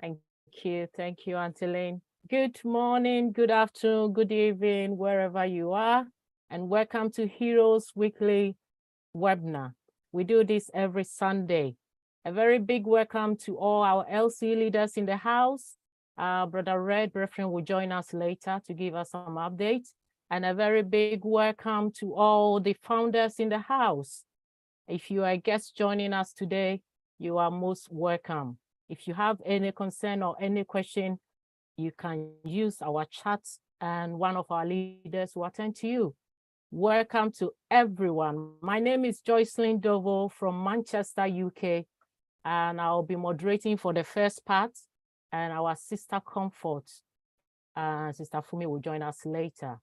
Thank thank you, Auntie Lynn. Good morning, good afternoon, good evening, wherever you are, and welcome to Heroes Weekly webinar. We do this every Sunday. A very big welcome to all our LC leaders in the house. Brother Red Referent will join us later to give us some updates. And a very big welcome to all the founders in the house. If you are a guest joining us today, you are most welcome. If you have any concern or any question, you can use our chat and one of our leaders will attend to you. Welcome to everyone. My name is Joycelyn Dovo from Manchester, UK, and I'll be moderating for the first part, and our sister Comfort, Sister Fumi will join us later.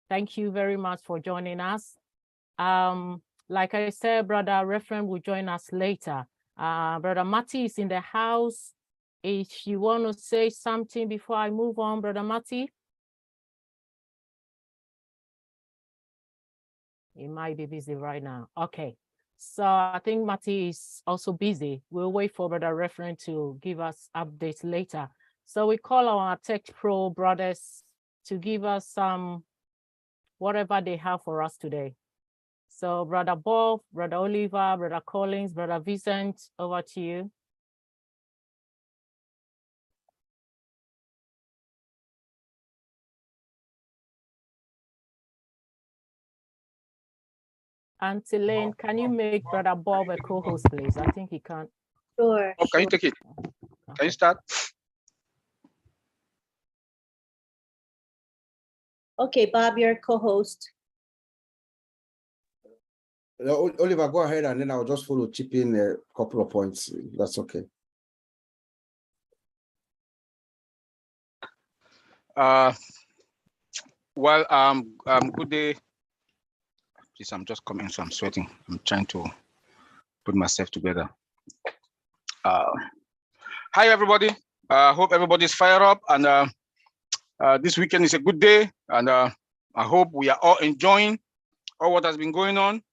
Thank you very much for joining us. Like I said, Brother Referent will join us later. Brother Matty is in the house. If you want to say something before I move on, Brother Matty. He might be busy right now. Okay. So I think Matty is also busy. We'll wait for Brother Referent to give us updates later. So we call our Tech Pro brothers to give us some, whatever they have for us today. So Brother Bob, Brother Oliver, Brother Collins, Brother Vincent, over to you. Auntie Lynn, can you make Brother Bob a co-host, please? I think he can't. Sure. Oh, can you take it? Can you start? Okay, Bob, you're co-host. Oliver, go ahead, and then I'll just follow, chip in a couple of points. That's okay. Good day. Please, I'm just coming, so I'm sweating. I'm trying to put myself together. Hi, everybody. Hope everybody's fired up, and this weekend is a good day, and I hope we are all enjoying all what has been going on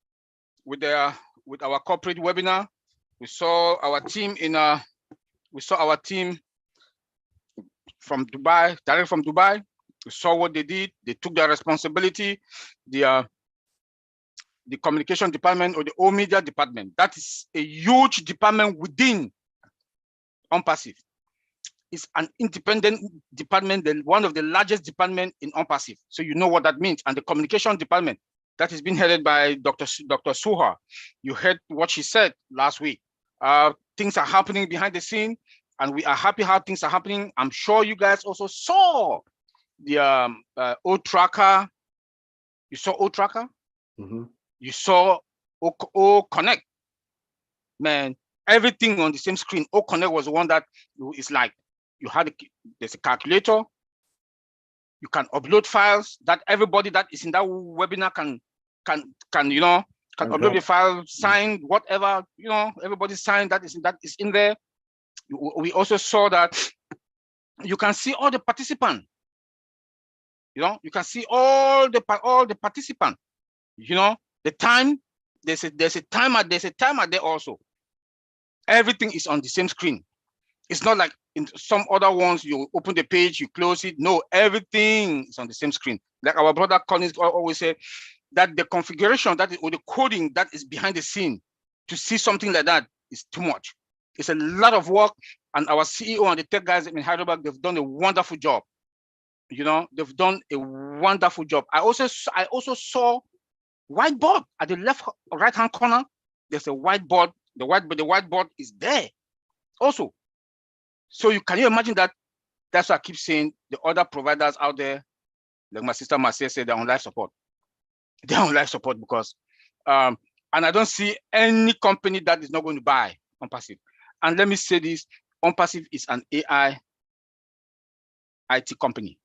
with our corporate webinar. We saw our team from Dubai, direct from Dubai. We saw what they did. They took their responsibility. The communication department or the old media department, that is a huge department within OnPassive. It's an independent department, one of the largest departments in OnPassive. So you know what that means. And the communication department, that is being headed by Dr. Suha. You heard what she said last week. Things are happening behind the scene, and we are happy how things are happening. I'm sure you guys also saw the O-Tracker. You saw O-Tracker? Mm-hmm. You saw O-Connect. Man, everything on the same screen. O-Connect was the one that is like, there's a calculator. You can upload files that everybody that is in that webinar can upload the file, sign whatever, everybody sign that is in there. We also saw that you can see all the participants. You can see all the participants. The time, there's a timer there also. Everything is on the same screen. It's not like in some other ones, you open the page, you close it. No, everything is on the same screen. Like our brother Collins always say, that the configuration or the coding that is behind the scene to see something like that is too much. It's a lot of work, and our CEO and the tech guys in Hyderabad, they've done a wonderful job. They've done a wonderful job. I also saw whiteboard at the right-hand corner. There's a whiteboard. The whiteboard is there also. So can you imagine that? That's why I keep saying the other providers out there, like my sister Marcia said, they're on life support. They're on life support because, and I don't see any company that is not going to buy OnPassive. And let me say this, OnPassive is an AI IT company.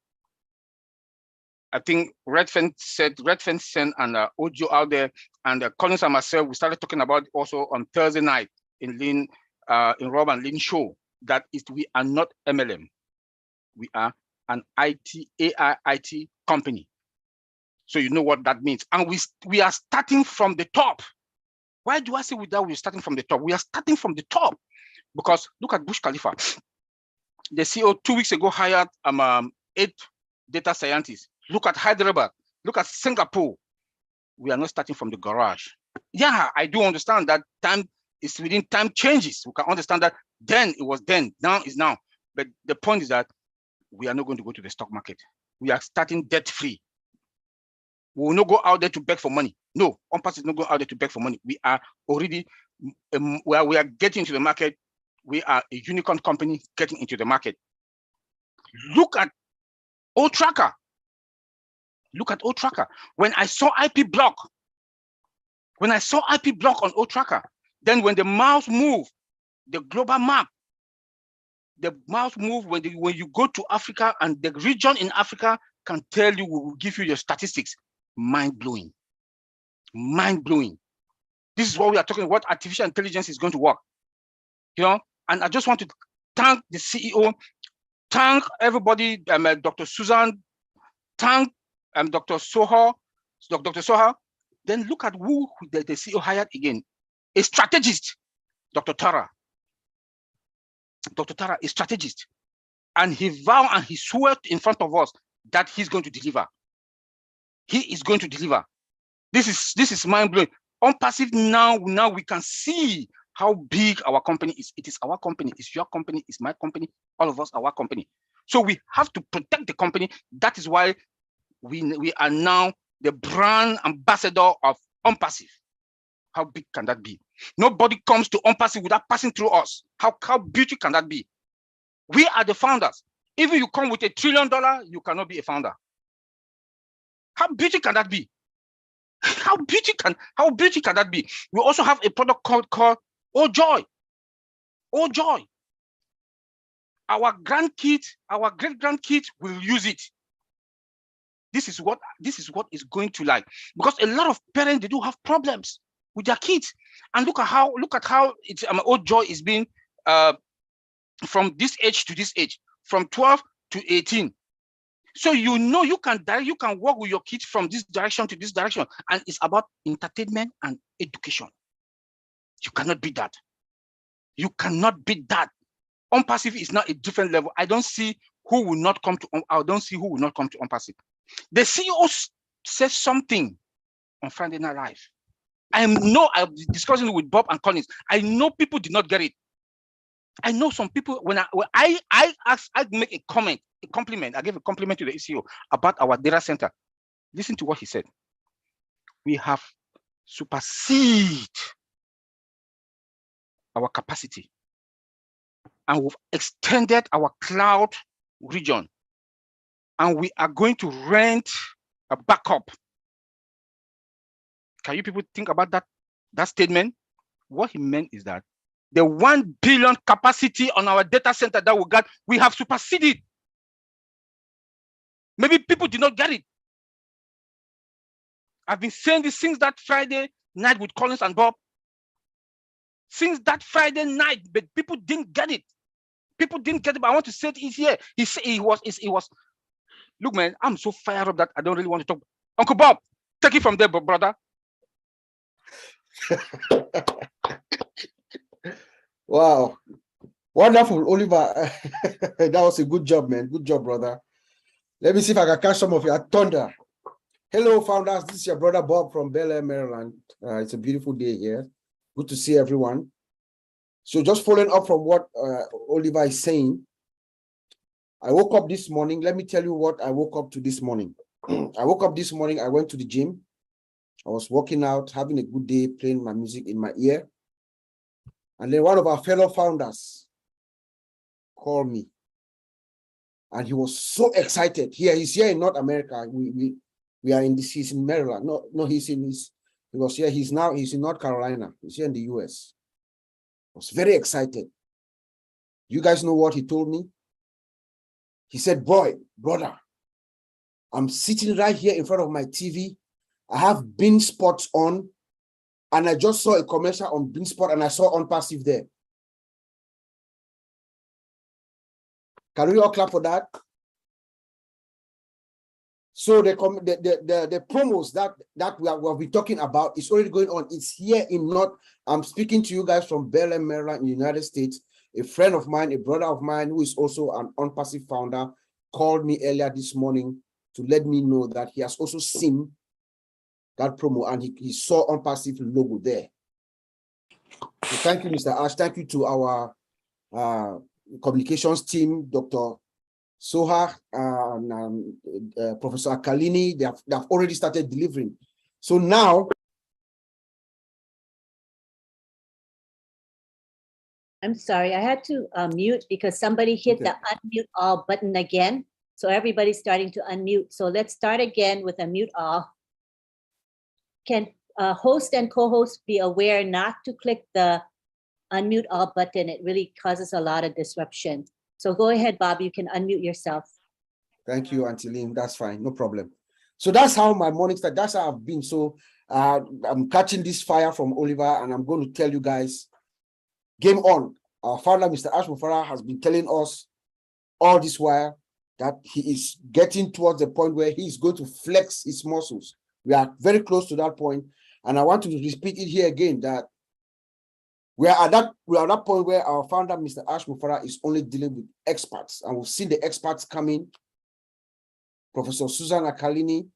I think Redfern sent an audio out there, and Collins and myself, we started talking about also on Thursday night in Rob and Lynn show, that we are not MLM. We are an AI IT company. So you know what that means. And we are starting from the top. Why do I say we're starting from the top? We are starting from the top because look at Burj Khalifa. the CEO 2 weeks ago hired 8 data scientists. Look at Hyderabad. Look at Singapore. We are not starting from the garage. Yeah, I do understand that time is within time changes. We can understand that then it was then, now is now. But the point is that we are not going to go to the stock market. We are starting debt free. We will not go out there to beg for money. No, OnPass is not going out there to beg for money. We are already, we are getting into the market. We are a unicorn company getting into the market. Look at OTracker. Look at OTracker. When I saw IP block on OTracker, then when the mouse move, the global map, the mouse move when you go to Africa, and the region in Africa can tell you, will give you your statistics. Mind blowing. Mind blowing. This is what we are talking about. Artificial intelligence is going to work. You know, and I just want to thank the CEO, thank everybody, Dr. Susan, thank Dr. Soha. Then look at who the CEO hired again. A strategist, Dr. Tara. Dr. Tara, a strategist. And he vowed and he swore in front of us that he's going to deliver. He is going to deliver. This is mind-blowing. OnPassive now we can see how big our company is. It is our company, it's your company, it's my company, all of us are our company. So we have to protect the company. That is why we are now the brand ambassador of OnPassive. How big can that be? Nobody comes to OnPassive without passing through us. How beautiful can that be? We are the founders. Even you come with $1 trillion, you cannot be a founder. How beautiful can that be? How beautiful can that be? We also have a product called Oh Joy. Oh Joy. Our grandkids, our great-grandkids will use it. This is what is going to like, because a lot of parents, they do have problems with their kids. And look at how it's Oh Joy is being from this age to this age, from 12 to 18. So you know you can work with your kids from this direction to this direction, and it's about entertainment and education. You cannot beat that. You cannot beat that. OnPassive is now a different level. I don't see who will not come to OnPassive. The CEO says something on Friday Night Live. I'm discussing it with Bob and Collins. I know people did not get it. I know some people, when I make a compliment, I gave a compliment to the CEO about our data center. Listen to what he said. We have superseded our capacity, and we've extended our cloud region, and we are going to rent a backup. Can you people think about that statement? What he meant is that the 1 billion capacity on our data center that we got, we have superseded. Maybe people did not get it. I've been saying this since that Friday night with Collins and Bob. Since that Friday night, but people didn't get it. People didn't get it, but I want to say it here. He said it was. Look, man, I'm so fired up that I don't really want to talk. Uncle Bob, take it from there, brother. Wow, wonderful, Oliver. That was a good job, man. Good job, brother. Let me see if I can catch some of your thunder. Hello, founders. This is your brother Bob from Bel Air, Maryland. It's a beautiful day here. Good to see everyone. So just following up from what Oliver is saying, I woke up this morning. Let me tell you what I woke up to this morning. I woke up this morning. I went to the gym. I was working out, having a good day, playing my music in my ear. And then one of our fellow founders called me. And he was so excited. He's here in North America. We are in this, he's in Maryland. No, he's in he's in North Carolina. He's here in the US. I was very excited. You guys know what he told me? He said, brother, I'm sitting right here in front of my TV. I have BeanSpot on, and I just saw a commercial on BeanSpot, and I saw OnPassive there. Can we all clap for that? So the promos that we'll be talking about is already going on. It's here in North. I'm speaking to you guys from Bel Air, Maryland, in the United States. A friend of mine, a brother of mine, who is also an OnPassive founder, called me earlier this morning to let me know that he has also seen that promo and he saw OnPassive logo there. So thank you, Mr. Ash. Thank you to our communications team, Dr. Soha and Professor Akalini. They have already started delivering. So now, I'm sorry, I had to mute because somebody hit Okay. the unmute all button again. So everybody's starting to unmute. So let's start again with a mute all. Can host and co-host be aware not to click the unmute all button? It really causes a lot of disruption. So go ahead, Bob, you can unmute yourself. thank you, Auntie Lynn. That's fine, no problem. So that's how my morning started. That's how I've been. So I'm catching this fire from Oliver, and I'm going to tell you guys, game on. Our founder, Mr. Ash Mufara, has been telling us all this while that he is getting towards the point where he is going to flex his muscles. We are very close to that point, and I want to repeat it here again that we are at that point where our founder, Mr. Ash Mufara, is only dealing with experts, and we've seen the experts coming. Professor Susan Akalini,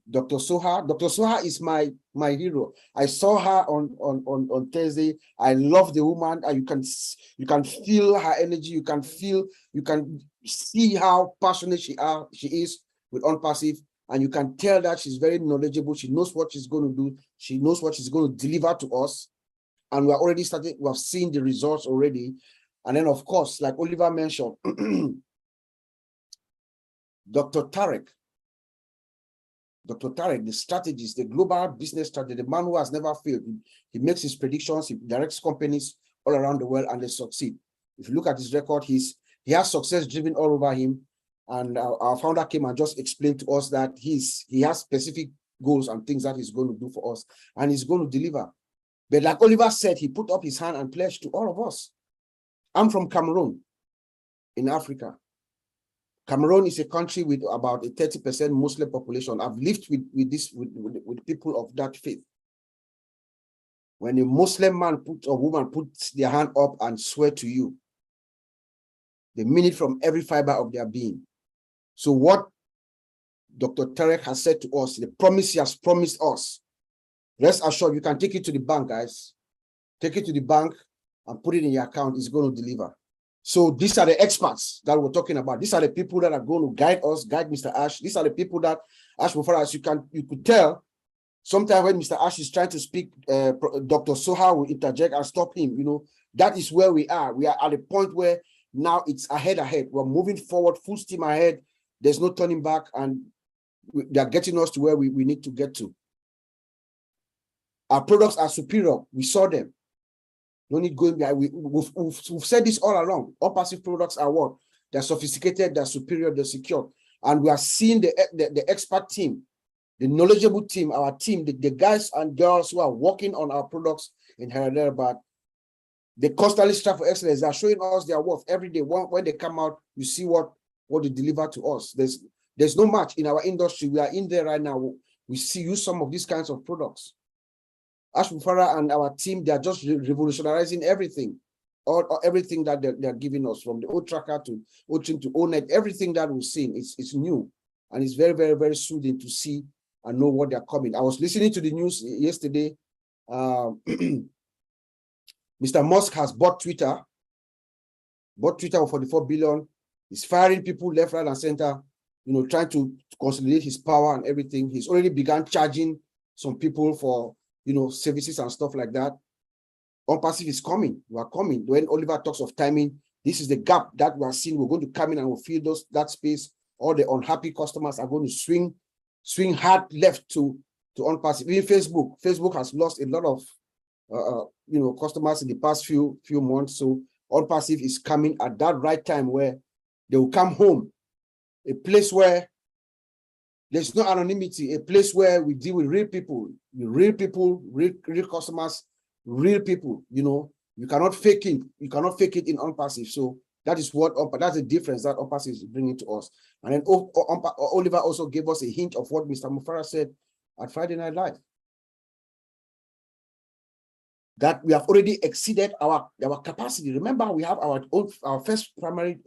Dr. Soha. Dr. Soha is my hero. I saw her on Thursday. I love the woman. And you can feel her energy. You can see how passionate she is with OnPassive, and you can tell that she's very knowledgeable. She knows what she's going to do. She knows what she's going to deliver to us, and we're already started. We have seen the results already. And then, of course, like Oliver mentioned, Dr. Tarek, the strategist, the global business strategist, the man who has never failed. He makes his predictions, he directs companies all around the world, and they succeed. If you look at his record, he has success driven all over him. And our founder came and just explained to us that he has specific goals and things that he's going to do for us, and he's going to deliver. But like Oliver said, he put up his hand and pledged to all of us. I'm from Cameroon in Africa. Cameroon is a country with about a 30% Muslim population. I've lived with people of that faith. When a Muslim man or woman puts their hand up and swear to you, they mean it from every fiber of their being. So what Dr. Tarek has said to us, the promise he has promised us, rest assured, you can take it to the bank, guys. Take it to the bank and put it in your account. It's going to deliver. So these are the experts that we're talking about. These are the people that are going to guide us, guide Mr. Ash. These are the people that, Ash Mufara, as you could tell, sometimes when Mr. Ash is trying to speak, Dr. Soha will interject and stop him. You know, that is where we are. We are at a point where now it's ahead. We're moving forward, full steam ahead. There's no turning back, and they are getting us to where we need to get to. Our products are superior. We saw them. No need going behind. We've said this all along. OnPassive products are what? They're sophisticated, they're superior, they're secure. And we are seeing the expert team, the knowledgeable team, our team, the guys and girls who are working on our products in Hyderabad. They constantly strive for excellence. They're showing us their worth every day. When they come out, you see what they deliver to us. There's no match in our industry. We are in there right now. We use some of these kinds of products. Ash Mufara and our team, they are just revolutionizing everything, or everything that they're giving us, from the O-Tracker to O-Trim to O-Net, everything that we've seen, it's new. And it's very, very, very soothing to see and know what they're coming. I was listening to the news yesterday. Mr. Musk has bought Twitter for 44 billion. He's firing people left, right, and center, trying to consolidate his power and everything. He's already begun charging some people for services and stuff like that. OnPassive is coming. We are coming. When Oliver talks of timing, this is the gap that we are seeing. We're going to come in and we'll fill that space. All the unhappy customers are going to swing hard left to OnPassive. Even Facebook has lost a lot of customers in the past few months. So OnPassive is coming at that right time where they will come home, a place where there's no anonymity, a place where we deal with real people, real customers, real people. You cannot fake it. You cannot fake it in OnPassive. So that is that's the difference that OnPassive is bringing to us. And then Oliver also gave us a hint of what Mr. Mufara said at Friday Night Live. that we have already exceeded our capacity. Remember, we have our first primary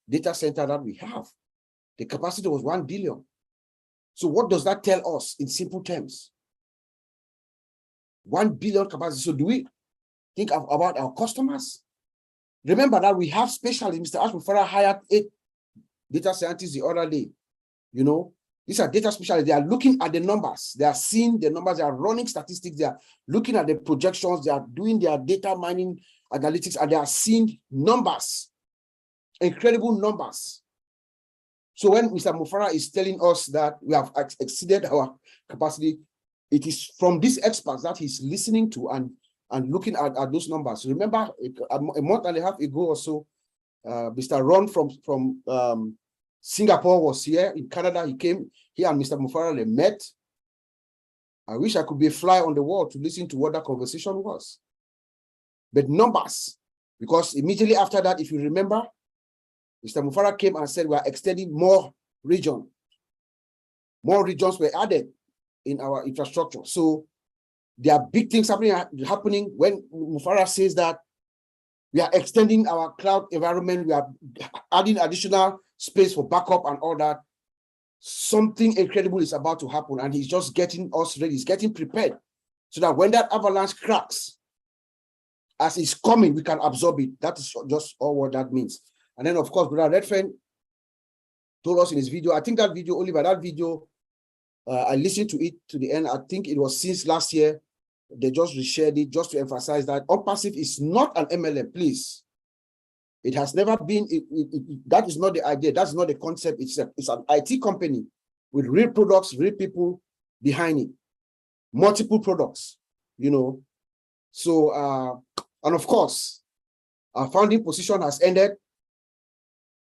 data center that we have. The capacity was 1 billion. So what does that tell us in simple terms? 1 billion capacity. So do we think about our customers? Remember that we have specialists. Mr. Ashby Farah hired 8 data scientists the other day. You know, these are data specialists. They are looking at the numbers. They are seeing the numbers. They are running statistics. They are looking at the projections. They are doing their data mining analytics, and they are seeing numbers, incredible numbers. So when Mr. Mufara is telling us that we have exceeded our capacity, it is from these experts that he's listening to and looking at those numbers. Remember, a month and a half ago or so, Mr. Ron from Singapore was here. In Canada, he came. He and Mr. Mufara, they met. I wish I could be a fly on the wall to listen to what that conversation was. But numbers, because immediately after that, if you remember, Mr. Mufara came and said we are extending more regions. More regions were added in our infrastructure. So there are big things happening when Mufara says that we are extending our cloud environment. We are adding additional space for backup and all that. Something incredible is about to happen, and he's just getting us ready. He's getting prepared so that when that avalanche cracks, as it's coming, we can absorb it. That is just all what that means. And then, of course, Brother Redfern told us in his video. I think that video, Oliver, that video, I listened to it to the end. I think it was since last year. They just reshared it just to emphasize that OnPassive is not an MLM, please. It has never been, that is not the idea. That's not the concept itself. It's an IT company with real products, real people behind it. Multiple products, you know. So, and of course, our founding position has ended.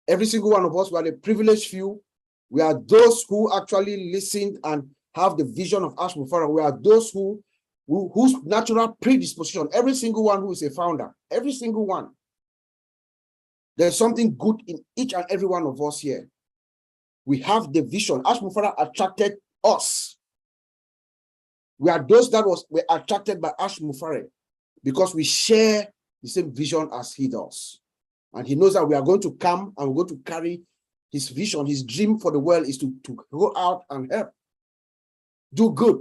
Every single one of us, we are the privileged few. We are those who actually listened and have the vision of Ash Mufara. We are those whose natural predisposition, every single one who is a founder, every single one. There's something good in each and every one of us here. We have the vision. Ash Mufara attracted us. We are those that were attracted by Ash Mufara because we share the same vision as he does. And he knows that we are going to come and we're going to carry his vision. His dream for the world is to go out and help, do good,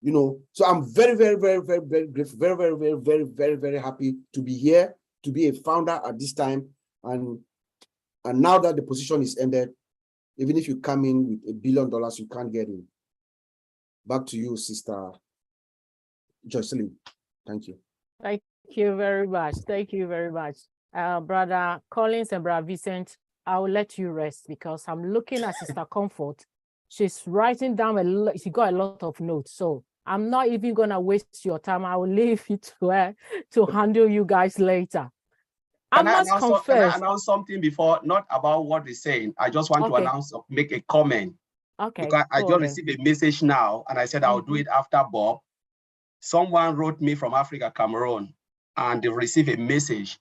you know. So I'm very, very, very, very, very grateful, very, very, very, very, very, very happy to be here, to be a founder at this time. And now that the position is ended, even if you come in with $1 billion, you can't get in. Back to you, Sister Jocelyn. Thank you. Thank you very much. Thank you very much. Brother Collins and Brother Vincent, I will let you rest because I'm looking at Sister Comfort. She's writing down a lot. She got a lot of notes. So I'm not even going to waste your time. I will leave it to her to handle you guys later. Can I announce something before, not about what they're saying? I just want to make a comment. Okay. Because I just received a message now, and I said I'll do it after Bob. Someone wrote me from Africa, Cameroon, and they received a message,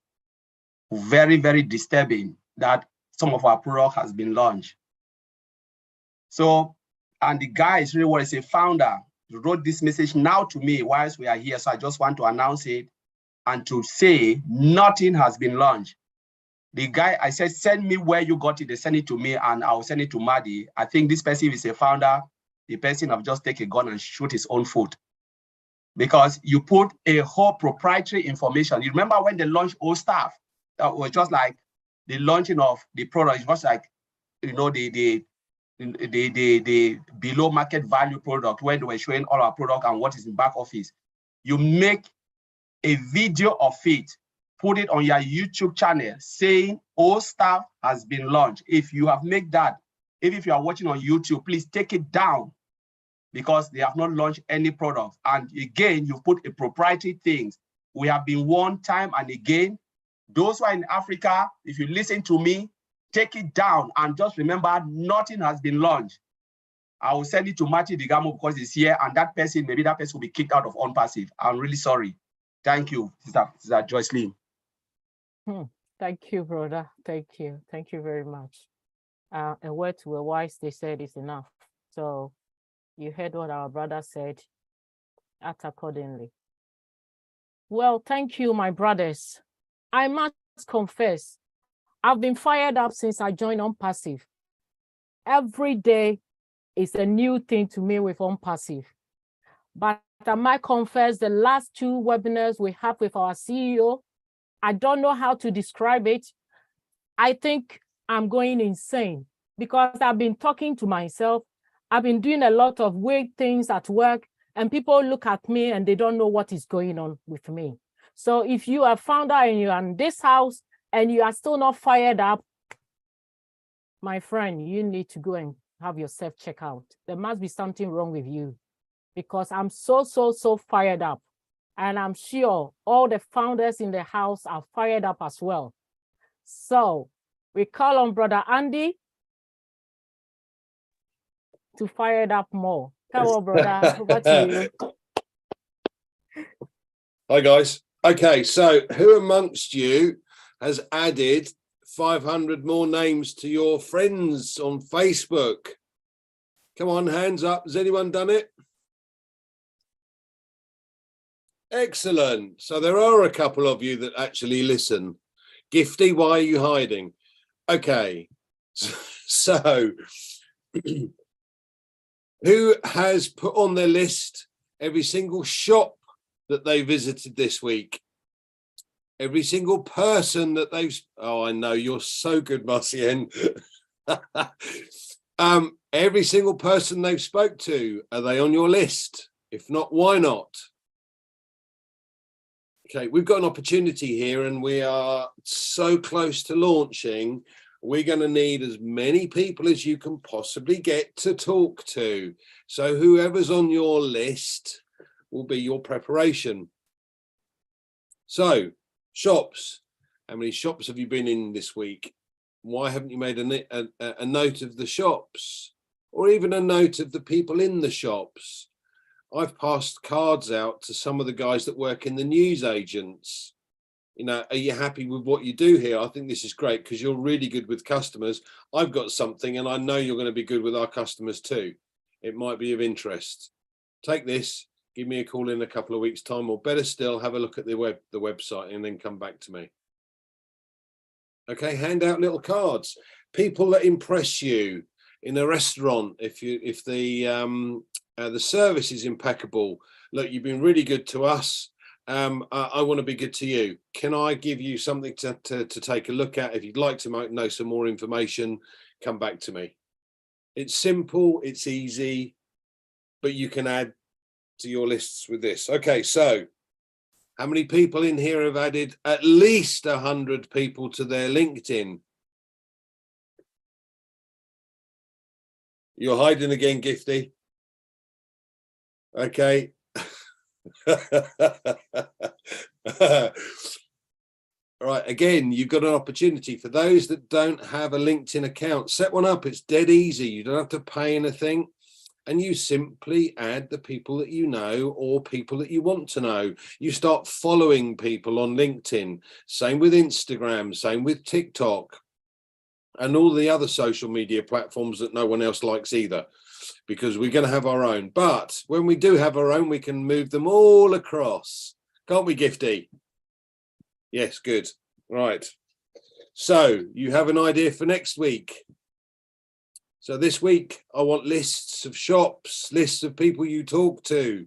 very, very disturbing, that some of our product has been launched. So, and the guy is really what is a founder, he wrote this message now to me whilst we are here. So I just want to announce it and to say nothing has been launched. The guy, I said, send me where you got it. They send it to me and I'll send it to Madi. I think this person is a founder. The person have just taken a gun and shoot his own foot. Because you put a whole proprietary information. You remember when they launched old stuff? That was just like the launching of the product. It was like, you know, the below market value product when they were showing all our product and what is in back office. You make a video of it, put it on your YouTube channel saying all stuff has been launched. If you have made that, if you are watching on YouTube, please take it down because they have not launched any product. And again, you've put a proprietary things. We have been warned time and again. Those who are in Africa, if you listen to me, take it down and just remember nothing has been launched. I will send it to Matthew Digamo because he's here and that person, maybe that person will be kicked out of OnPassive. I'm really sorry. Thank you, Sister Jocelyn. Thank you, brother. Thank you. Thank you very much. A word to a wise, they said, is enough. So you heard what our brother said. Act accordingly. Well, thank you, my brothers. I must confess, I've been fired up since I joined OnPassive. Every day is a new thing to me with OnPassive. But I might confess the last 2 webinars we have with our CEO, I don't know how to describe it. I think I'm going insane because I've been talking to myself. I've been doing a lot of weird things at work, and people look at me and they don't know what is going on with me. So if you are founder and you're in this house and you are still not fired up, my friend, you need to go and have yourself check out. There must be something wrong with you, because I'm so fired up. And I'm sure all the founders in the house are fired up as well. So we call on Brother Andy to fire it up more. Come on, brother, over to you. Hi, guys. Okay, so who amongst you has added 500 more names to your friends on Facebook? Come on, hands up. Has anyone done it? Excellent. So there are a couple of you that actually listen. Gifty, why are you hiding? Okay, so who has put on their list every single shop that they visited this week? Every single person that they've... Oh, I know, you're so good, Marcienne. Every single person they've spoke to, are they on your list? If not, why not? Okay, we've got an opportunity here and we are so close to launching. We're going to need as many people as you can possibly get to talk to. So whoever's on your list will be your preparation. So, shops. How many shops have you been in this week? Why haven't you made a note of the shops? Or even a note of the people in the shops? I've passed cards out to some of the guys that work in the news agents. You know, are you happy with what you do here? I think this is great because you're really good with customers. I've got something and I know you're going to be good with our customers too. It might be of interest. Take this, give me a call in a couple of weeks' time, or better still, have a look at the website and then come back to me. Okay, hand out little cards. People that impress you in a restaurant, if the service is impeccable. Look, you've been really good to us. I want to be good to you. Can I give you something to take a look at? If you'd like to know some more information, come back to me. It's simple, it's easy, but you can add to your lists with this. Okay, so how many people in here have added at least 100 people to their LinkedIn? You're hiding again, Gifty. Okay. All right, again, you've got an opportunity. For those that don't have a LinkedIn account, set one up. It's dead easy. You don't have to pay anything. And you simply add the people that you know or people that you want to know. You start following people on LinkedIn. Same with Instagram, same with TikTok, and all the other social media platforms that no one else likes either, because we're going to have our own. But when we do have our own, we can move them all across. Can't we, Gifty? Yes, good. Right. So you have an idea for next week. So this week, I want lists of shops, lists of people you talk to.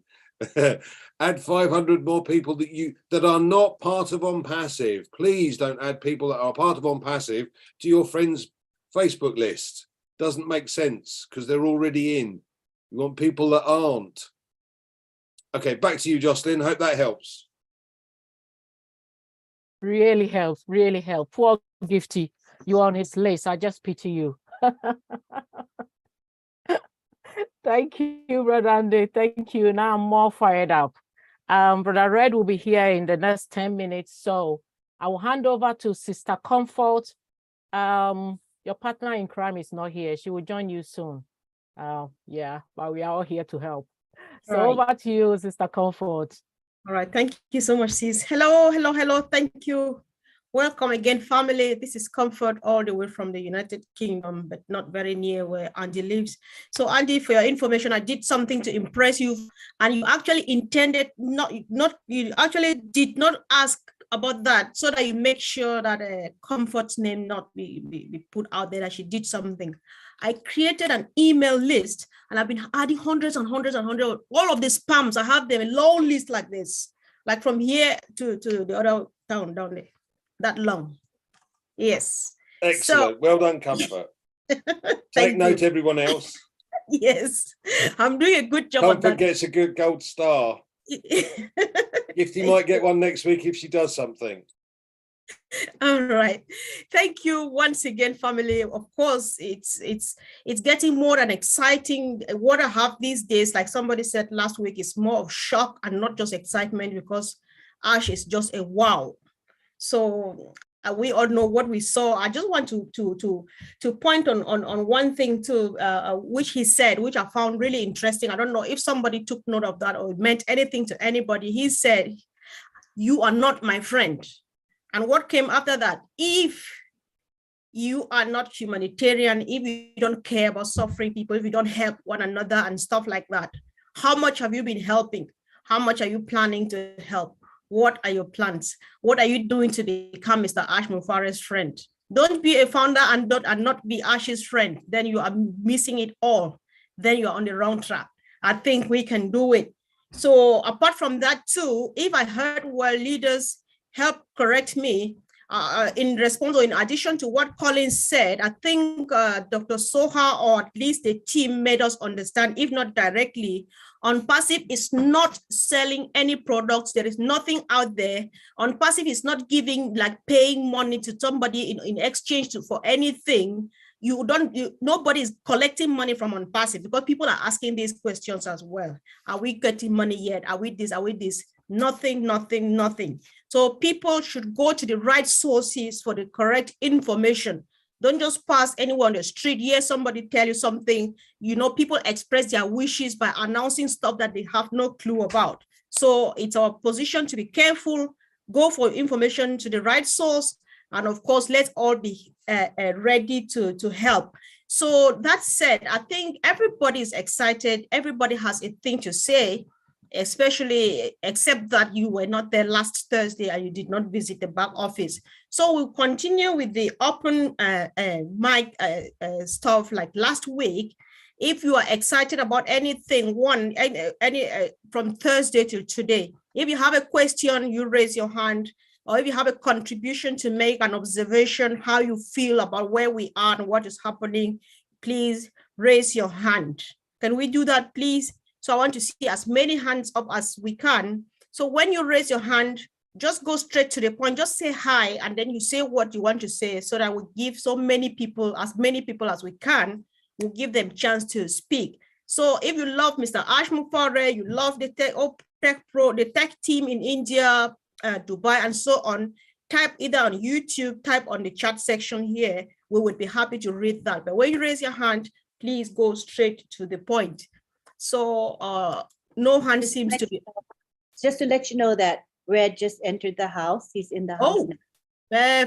Add 500 more people that are not part of OnPassive. Please don't add people that are part of OnPassive to your friends' Facebook list. Doesn't make sense because they're already in. You want people that aren't. Okay, back to you, Jocelyn. Hope that helps. Really helps, really helps. Poor Gifty, you're on his list. I just pity you. Thank you, Brother Andy. Thank you. Now I'm more fired up. Brother Red will be here in the next 10 minutes. So I will hand over to Sister Comfort. Your partner in crime is not here. She will join you soon. Yeah, but we are all here to help. So over to you, Sister Comfort. All right. Thank you so much, sis. Hello. Thank you, Welcome again, family. This is Comfort all the way from the United Kingdom, but not very near where Andy lives. So Andy, for your information, I did something to impress you, and you actually intended you actually did not ask about that, so that you make sure that Comfort's name not be put out there that she did something. I created an email list, and I've been adding hundreds and hundreds and hundreds, all of the spams. I have them, a long list like this, like from here to the other town down there. That long. Yes. Excellent. So, well done, Comfort. Take thank note, you. everyone else. Yes, I'm doing a good job. Comfort gets a good gold star. Gifty might get one next week if she does something. All right. Thank you once again, family. Of course, it's getting more than exciting. What I have these days, like somebody said last week, is more of shock and not just excitement, because Ash is just a wow. So we all know what we saw. I just want to point on one thing too, which he said, which I found really interesting. I don't know if somebody took note of that or it meant anything to anybody. He said, "You are not my friend." And what came after that? If you are not humanitarian, if you don't care about suffering people, if you don't help one another and stuff like that, how much have you been helping? How much are you planning to help? What are your plans? What are you doing to become Mr. Ash Mufare's friend? Don't be a founder and not be Ash's friend. Then you are missing it all. Then you're on the wrong track. I think we can do it. So apart from that too, if I heard well, leaders help correct me in response or in addition to what Colin said, I think Dr. Soha, or at least the team, made us understand, if not directly, OnPassive is not selling any products. There is nothing out there. OnPassive is not giving, like, paying money to somebody in exchange for anything. Nobody is collecting money from OnPassive, because people are asking these questions as well. Are we getting money yet? Are we this? Are we this? Nothing, nothing, nothing. So people should go to the right sources for the correct information. Don't just pass anyone on the street. Hear somebody tell you something. You know, people express their wishes by announcing stuff that they have no clue about. So it's our position to be careful, go for information to the right source, and of course, let's all be ready to help. So that said, I think everybody is excited. Everybody has a thing to say, especially except that you were not there last Thursday and you did not visit the back office. So we'll continue with the open mic stuff like last week. If you are excited about anything, from Thursday till today, if you have a question, you raise your hand, or if you have a contribution to make, an observation, how you feel about where we are and what is happening, please raise your hand. Can we do that, please? So I want to see as many hands up as we can. So when you raise your hand, just go straight to the point, just say hi, and then you say what you want to say, so that we give as many people as we can, we'll give them a chance to speak. So if you love Mr. Ash Mufare, you love the tech team in India, Dubai, and so on, type either on YouTube, type on the chat section here. We would be happy to read that. But when you raise your hand, please go straight to the point. So no hand seems to be. Just to let you know that Red just entered the house. He's in the house Oh, now.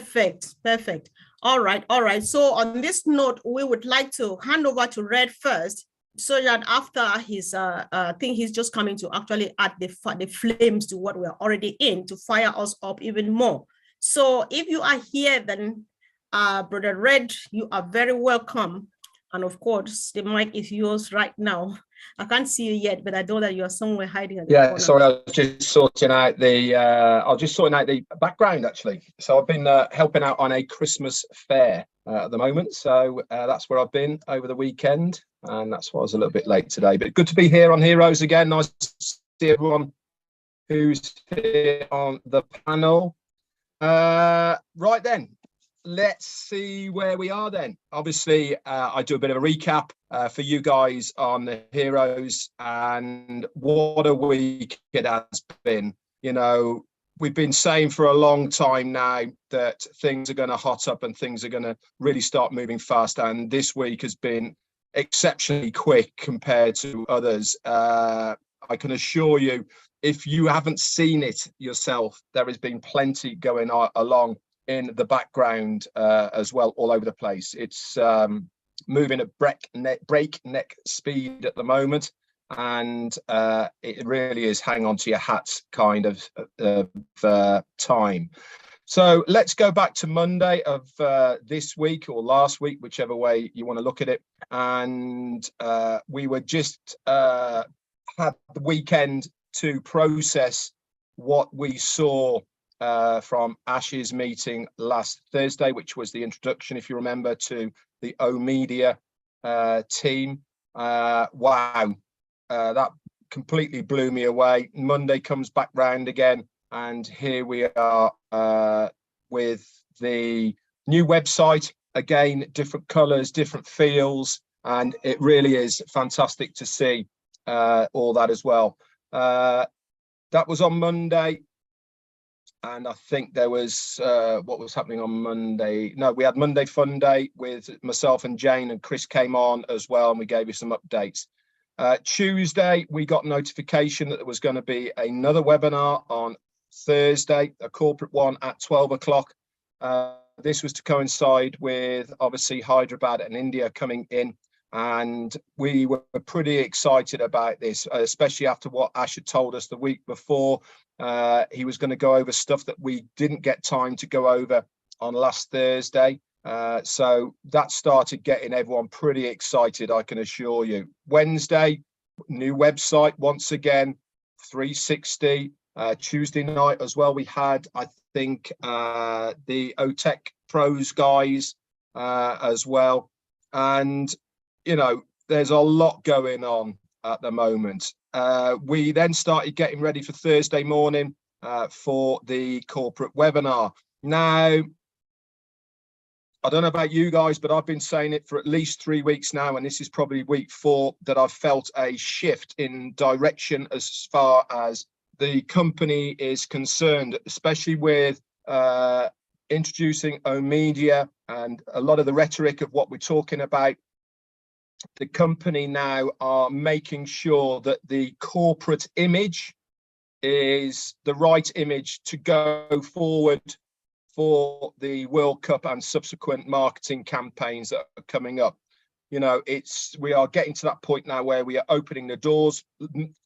perfect. All right. So on this note, we would like to hand over to Red first, so that after his, I think he's just coming to actually add the flames to what we're already in, to fire us up even more. So if you are here, then Brother Red, you are very welcome. And of course, the mic is yours right now. I can't see you yet, but I know that you are somewhere hiding at the corner. Sorry, I was just sorting out the background, actually. So I've been helping out on a Christmas fair at the moment. So that's where I've been over the weekend, and that's why I was a little bit late today. But good to be here on Heroes again. Nice to see everyone who's here on the panel. Right then. Let's see where we are then. Obviously, I do a bit of a recap for you guys on the Heroes, and what a week it has been. You know, we've been saying for a long time now that things are going to hot up and things are going to really start moving fast. And this week has been exceptionally quick compared to others. I can assure you, if you haven't seen it yourself, there has been plenty going on along in the background as well, all over the place. It's moving at breakneck speed at the moment, and it really is hang on to your hats kind of time. So let's go back to Monday of this week or last week, whichever way you want to look at it. And we were just had the weekend to process what we saw from Ash's meeting last Thursday, which was the introduction, if you remember, to the oOh!media team. Wow, that completely blew me away. Monday comes back round again, and here we are with the new website. Again, different colors, different feels, and it really is fantastic to see all that as well. That was on Monday. And I think there was, what was happening on Monday? No, we had Monday Fun Day with myself and Jane, and Chris came on as well, and we gave you some updates. Tuesday, we got notification that there was going to be another webinar on Thursday, a corporate one at 12 o'clock. This was to coincide with, obviously, Hyderabad and India coming in. And we were pretty excited about this, especially after what Ash had told us the week before. He was going to go over stuff that we didn't get time to go over on last Thursday. So that started getting everyone pretty excited, I can assure you. Wednesday, new website once again, 360. Tuesday night as well, we had, I think, the OTech Pros guys as well. And you know, there's a lot going on at the moment. We then started getting ready for Thursday morning for the corporate webinar. Now, I don't know about you guys, but I've been saying it for at least 3 weeks now, and this is probably week 4 that I've felt a shift in direction as far as the company is concerned, especially with introducing oOh!media and a lot of the rhetoric of what we're talking about. The company now are making sure that the corporate image is the right image to go forward for the World Cup and subsequent marketing campaigns that are coming up. You know, we are getting to that point now where we are opening the doors.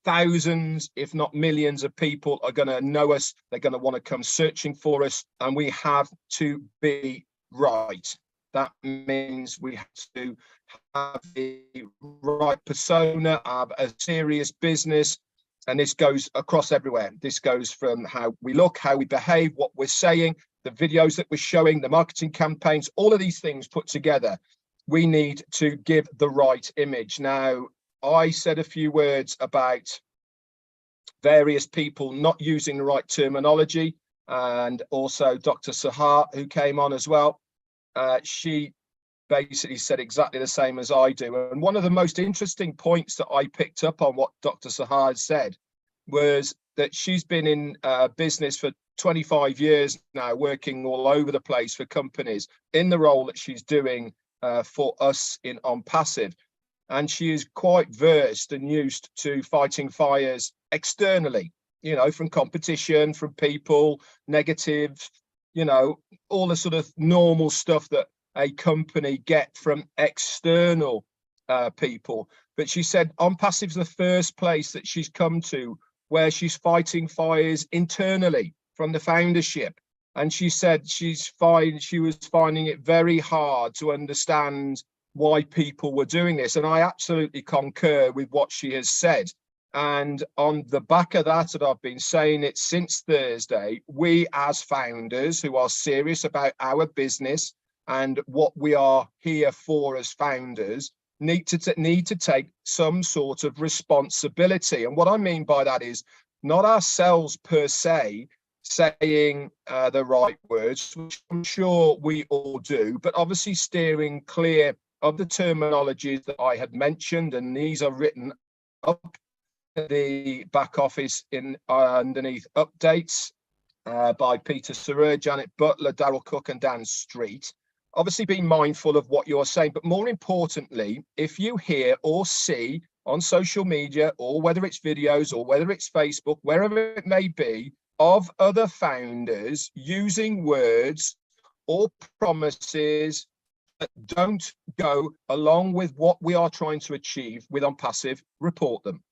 Thousands, if not millions of people are going to know us. They're going to want to come searching for us, and we have to be right. That means we have to have the right persona, have a serious business, and this goes across everywhere. This goes from how we look, how we behave, what we're saying, the videos that we're showing, the marketing campaigns, all of these things put together. We need to give the right image. Now, I said a few words about various people not using the right terminology, and also Dr. Sahar, who came on as well. She basically said exactly the same as I do. And one of the most interesting points that I picked up on what Dr. Sahar said was that she's been in business for 25 years now, working all over the place for companies in the role that she's doing for us in OnPassive. And she is quite versed and used to fighting fires externally, you know, from competition, from people, negative, you know, all the sort of normal stuff that a company get from external people. But she said OnPassive's the first place that she's come to where she's fighting fires internally from the foundership. And she said she was finding it very hard to understand why people were doing this. And I absolutely concur with what she has said. And on the back of that, and I've been saying it since Thursday, we as founders who are serious about our business and what we are here for as founders need to take some sort of responsibility. And what I mean by that is not ourselves per se saying the right words, which I'm sure we all do, but obviously steering clear of the terminologies that I had mentioned, and these are written up the back office in underneath updates by Peter Sarer, Janet Butler, Daryl Cook and Dan Street. Obviously be mindful of what you're saying, but more importantly, if you hear or see on social media, or whether it's videos or whether it's Facebook, wherever it may be, of other founders using words or promises that don't go along with what we are trying to achieve with OnPassive, report them.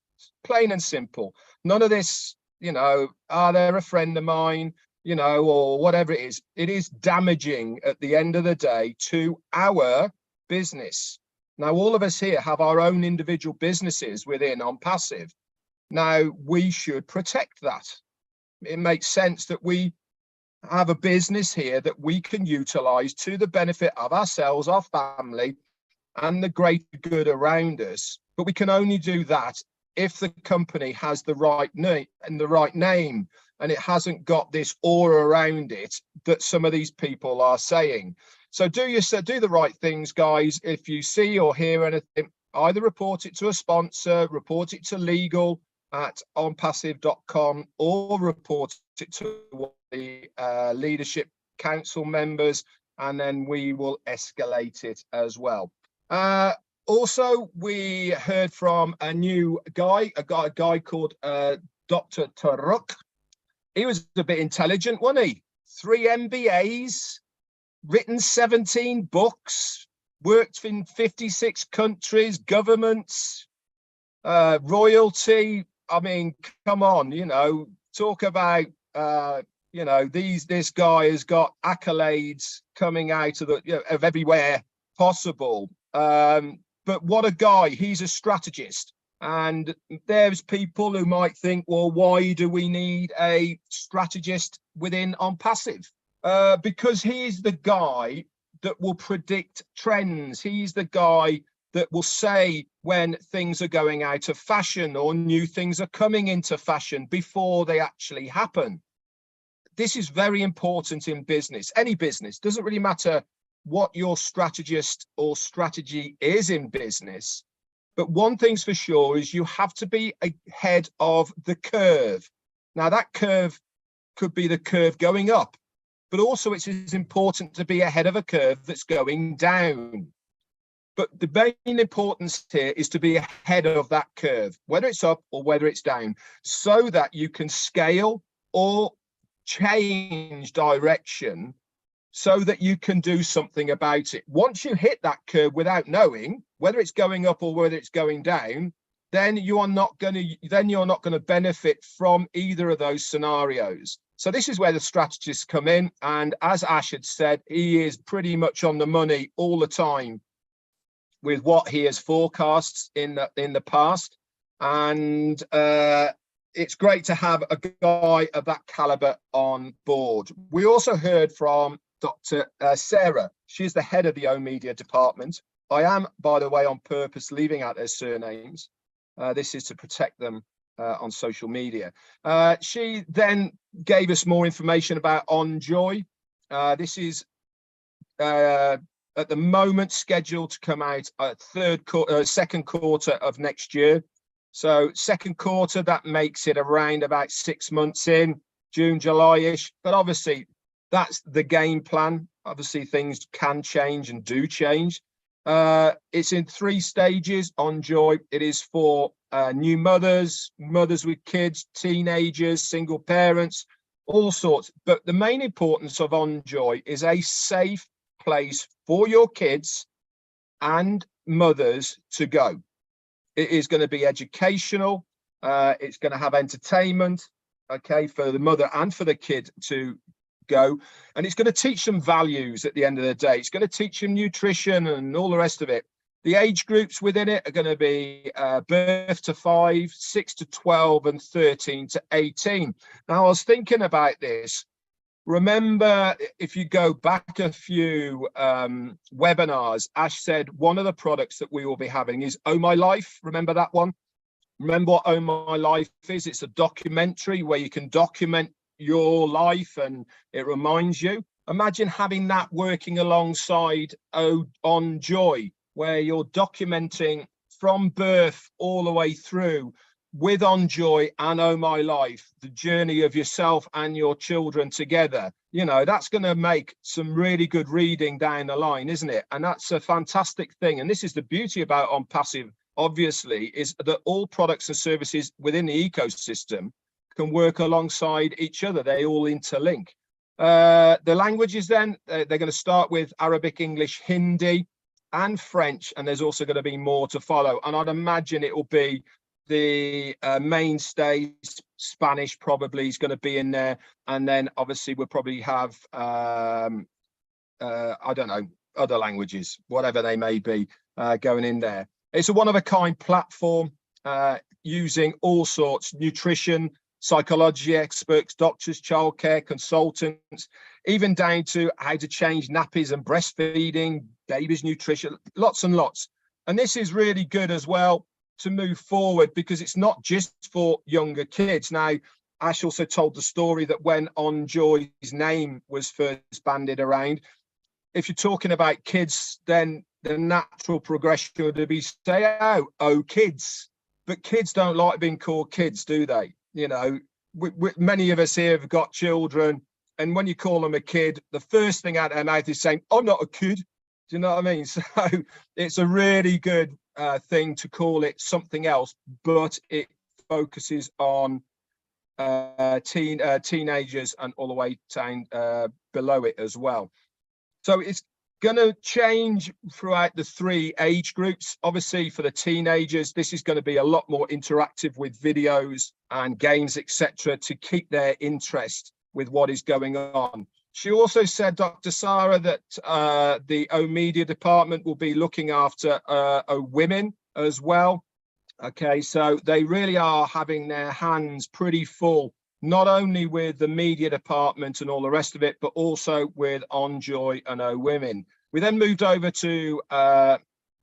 Plain and simple. None of this, you know, they're a friend of mine, you know, or whatever it is. It is damaging at the end of the day to our business. Now, all of us here have our own individual businesses within OnPassive. Now, we should protect that. It makes sense that we have a business here that we can utilize to the benefit of ourselves, our family, and the greater good around us. But we can only do that if the company has the right name and the right name, and it hasn't got this aura around it that some of these people are saying. So do the right things, guys. If you see or hear anything, either report it to a sponsor, report it to legal at onpassive.com, or report it to the leadership council members, and then we will escalate it as well. Also, we heard from a new guy, a guy called Dr. Taruk. He was a bit intelligent, wasn't he? 3 MBAs, written 17 books, worked in 56 countries, governments, royalty. I mean, come on, you know, talk about, you know, this guy has got accolades coming out of of everywhere possible. But what a guy, he's a strategist. And there's people who might think, well, why do we need a strategist within OnPassive? Because he's the guy that will predict trends. He's the guy that will say when things are going out of fashion or new things are coming into fashion before they actually happen. This is very important in business, any business. Doesn't really matter what your strategist or strategy is in business. But one thing's for sure is you have to be ahead of the curve. Now, that curve could be the curve going up, but also it's as important to be ahead of a curve that's going down. But the main importance here is to be ahead of that curve, whether it's up or whether it's down, so that you can scale or change direction so that you can do something about it. Once you hit that curve without knowing whether it's going up or whether it's going down, then you're not going to benefit from either of those scenarios. So this is where the strategists come in. And as Ash had said, he is pretty much on the money all the time with what he has forecast in the past. And it's great to have a guy of that caliber on board. We also heard from Dr. Sarah. She's the head of the oOh!media department. I am, by the way, on purpose leaving out their surnames. This is to protect them on social media. She then gave us more information about OnJoy. This is at the moment scheduled to come out second quarter of next year. So second quarter, that makes it around about 6 months in, June, July-ish. But obviously, that's the game plan. Obviously, things can change and do change. It's in 3 stages. OnJoy, it is for new mothers, mothers with kids, teenagers, single parents, all sorts. But the main importance of OnJoy is a safe place for your kids and mothers to go. It is going to be educational. It's going to have entertainment, okay, for the mother and for the kid to go. And it's going to teach them values at the end of the day. It's going to teach them nutrition and all the rest of it. The age groups within it are going to be birth to 5, 6 to 12, and 13 to 18. Now, I was thinking about this. Remember, if you go back a few webinars, Ash said one of the products that we will be having is Oh My Life. Remember that one? Remember what Oh My Life is? It's a documentary where you can document your life and it reminds you. Imagine having that working alongside OnJoy, where you're documenting from birth all the way through with OnJoy and Oh My Life, the journey of yourself and your children together. You know, that's going to make some really good reading down the line, isn't it? And that's a fantastic thing. And this is the beauty about OnPassive, obviously, is that all products and services within the ecosystem can work alongside each other. They all interlink. The languages then, they're going to start with Arabic, English, Hindi, and French, and there's also going to be more to follow. And I'd imagine it will be the mainstays. Spanish probably is going to be in there, and then obviously we'll probably have I don't know, other languages, whatever they may be, going in there. It's a one-of-a-kind platform using all sorts: nutrition, psychology experts, doctors, childcare consultants, even down to how to change nappies and breastfeeding, babies' nutrition, lots and lots. And this is really good as well to move forward, because it's not just for younger kids. Now, Ash also told the story that when On Joy's name was first bandied around, if you're talking about kids, then the natural progression would be say, oh, kids. But kids don't like being called kids, do they? You know, many of us here have got children, and when you call them a kid, the first thing out of their mouth is saying, I'm not a kid. Do you know what I mean? So it's a really good thing to call it something else, but it focuses on teenagers and all the way down below it as well. So it's going to change throughout the 3 age groups. Obviously, for the teenagers, this is going to be a lot more interactive with videos and games, etc., to keep their interest with what is going on. She also said, Dr. Sarah, that the O Media department will be looking after women as well. Okay, so they really are having their hands pretty full, not only with the media department and all the rest of it, but also with On Joy and O Women. We then moved over to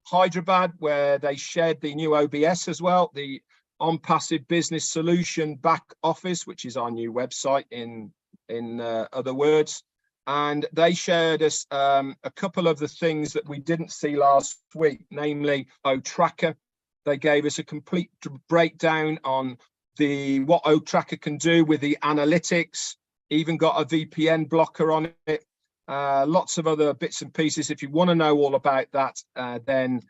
Hyderabad, where they shared the new OBS as well, the On Passive Business Solution back office, which is our new website in other words. And they shared us a couple of the things that we didn't see last week, namely OTracker. They gave us a complete breakdown on what OTracker can do with the analytics, even got a VPN blocker on it, lots of other bits and pieces. If you want to know all about that, then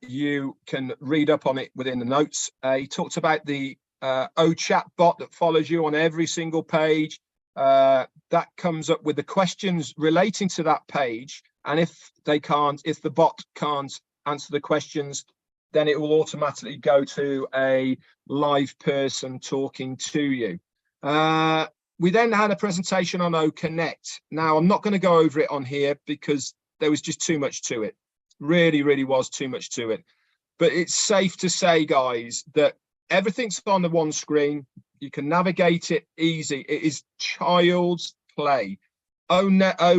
you can read up on it within the notes. He talked about the OChat bot that follows you on every single page. That comes up with the questions relating to that page, and if the bot can't answer the questions, then it will automatically go to a live person talking to you. We then had a presentation on OConnect. Now, I'm not going to go over it on here because there was just too much to it. Really, really was too much to it. But it's safe to say, guys, that everything's on the one screen. You can navigate it easy. It is child's play. O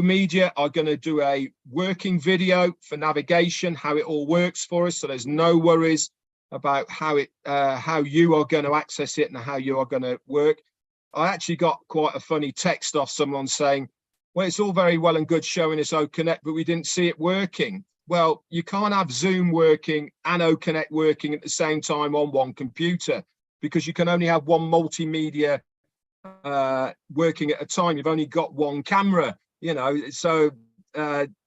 Media are going to do a working video for navigation, how it all works for us. So there's no worries about how you are going to access it and how you are going to work. I actually got quite a funny text off someone saying, well, it's all very well and good showing us OConnect, but we didn't see it working. Well, you can't have Zoom working and OConnect working at the same time on one computer, because you can only have one multimedia working at a time. You've only got one camera, you know. So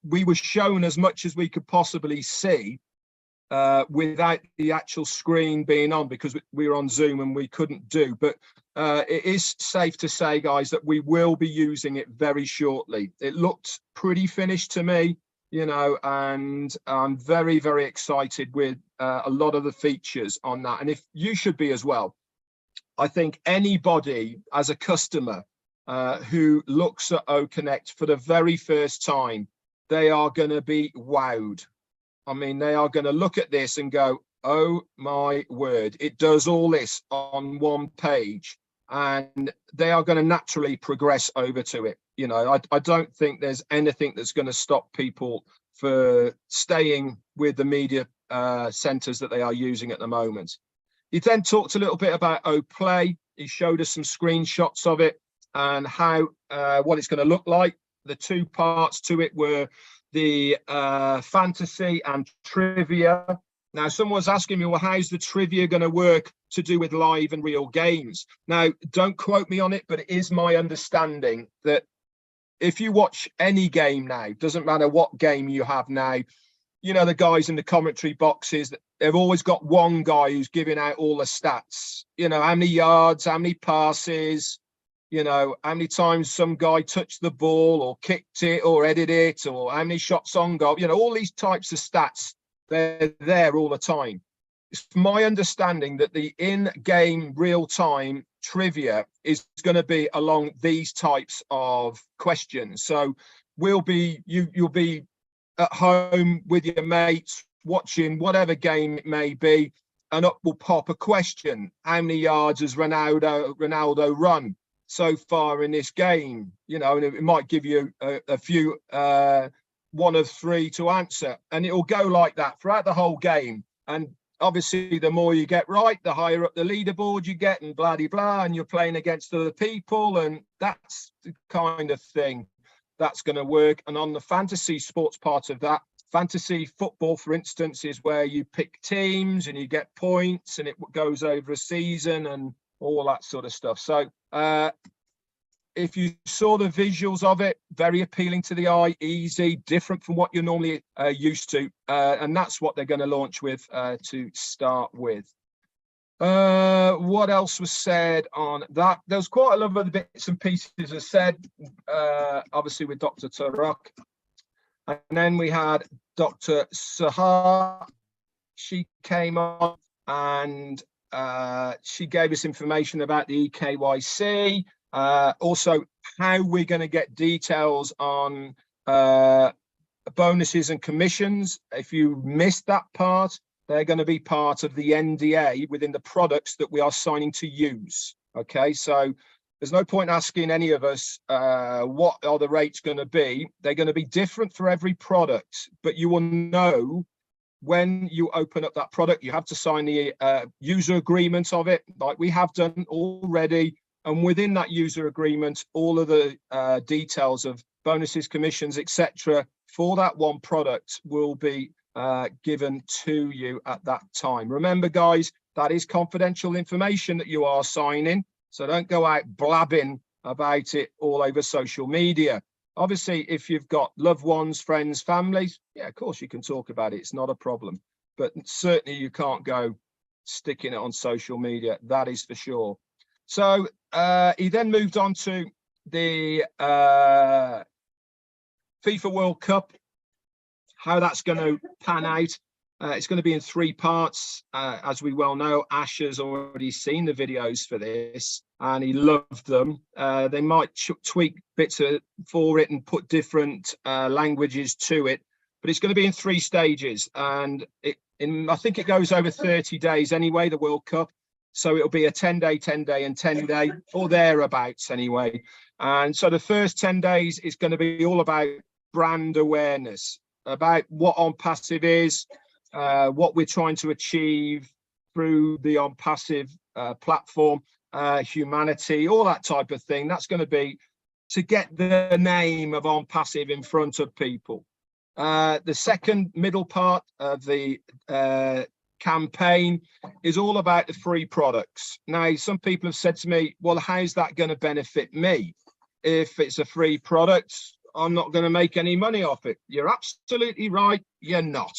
we were shown as much as we could possibly see without the actual screen being on, because we were on Zoom and we couldn't do. But it is safe to say, guys, that we will be using it very shortly. It looked pretty finished to me, you know, and I'm very, very excited with a lot of the features on that. And if you should be as well. I think anybody as a customer who looks at OConnect for the very first time, they are going to be wowed. I mean, they are going to look at this and go, oh my word, it does all this on one page, and they are going to naturally progress over to it. You know, I don't think there's anything that's going to stop people for staying with the media centers that they are using at the moment. He then talked a little bit about OPlay. He showed us some screenshots of it and how what it's going to look like. The two parts to it were the fantasy and trivia. Now, someone was asking me, well, how's the trivia going to work to do with live and real games? Now, don't quote me on it, but it is my understanding that if you watch any game now, doesn't matter what game you have now, you know, the guys in the commentary boxes, they've always got one guy who's giving out all the stats, you know, how many yards, how many passes, You know, how many times some guy touched the ball or kicked it or headed it, or how many shots on goal, you know, all these types of stats, they're there all the time. It's my understanding that the in-game real-time trivia is going to be along these types of questions. So you'll be at home with your mates watching whatever game it may be, and up will pop a question. How many yards has Ronaldo run so far in this game? You know, and it might give you a few, one of three to answer, and it will go like that throughout the whole game. And obviously, the more you get right, the higher up the leaderboard you get, and blah, blah, blah, and you're playing against other people, and that's the kind of thing that's going to work. And on the fantasy sports part of that, fantasy football, for instance, is where you pick teams and you get points, and it goes over a season and all that sort of stuff. So if you saw the visuals of it, very appealing to the eye, easy, different from what you're normally used to. And that's what they're going to launch with to start with. What else was said on that? There was quite a lot of other bits and pieces I said, obviously with Dr. Tarak. And then we had Dr. Sahar. She came on and she gave us information about the EKYC, also how we're going to get details on bonuses and commissions. If you missed that part, they're going to be part of the NDA within the products that we are signing to use. Okay, so there's no point asking any of us what are the rates going to be. They're going to be different for every product, but you will know when you open up that product. You have to sign the user agreement of it, like we have done already. And within that user agreement, all of the details of bonuses, commissions, etc. for that one product will be given to you at that time. Remember, guys, that is confidential information that you are signing. So don't go out blabbing about it all over social media. Obviously, if you've got loved ones, friends, families, yeah, of course you can talk about it. It's not a problem. But certainly you can't go sticking it on social media. That is for sure. So he then moved on to the FIFA World Cup, how that's going to pan out. It's going to be in 3 parts. As we well know, Ash has already seen the videos for this and he loved them. They might tweak bits for it and put different languages to it, but it's going to be in 3 stages. And I think it goes over 30 days anyway, the World Cup. So it'll be a 10-day, 10-day and 10-day or thereabouts anyway. And so the first 10 days is going to be all about brand awareness, about what OnPassive is, what we're trying to achieve through the OnPassive platform, humanity, all that type of thing. That's going to be to get the name of OnPassive in front of people. The second middle part of the campaign is all about the free products. Now, some people have said to me, well, how's that going to benefit me? If it's a free product, I'm not going to make any money off it. You're absolutely right. You're not.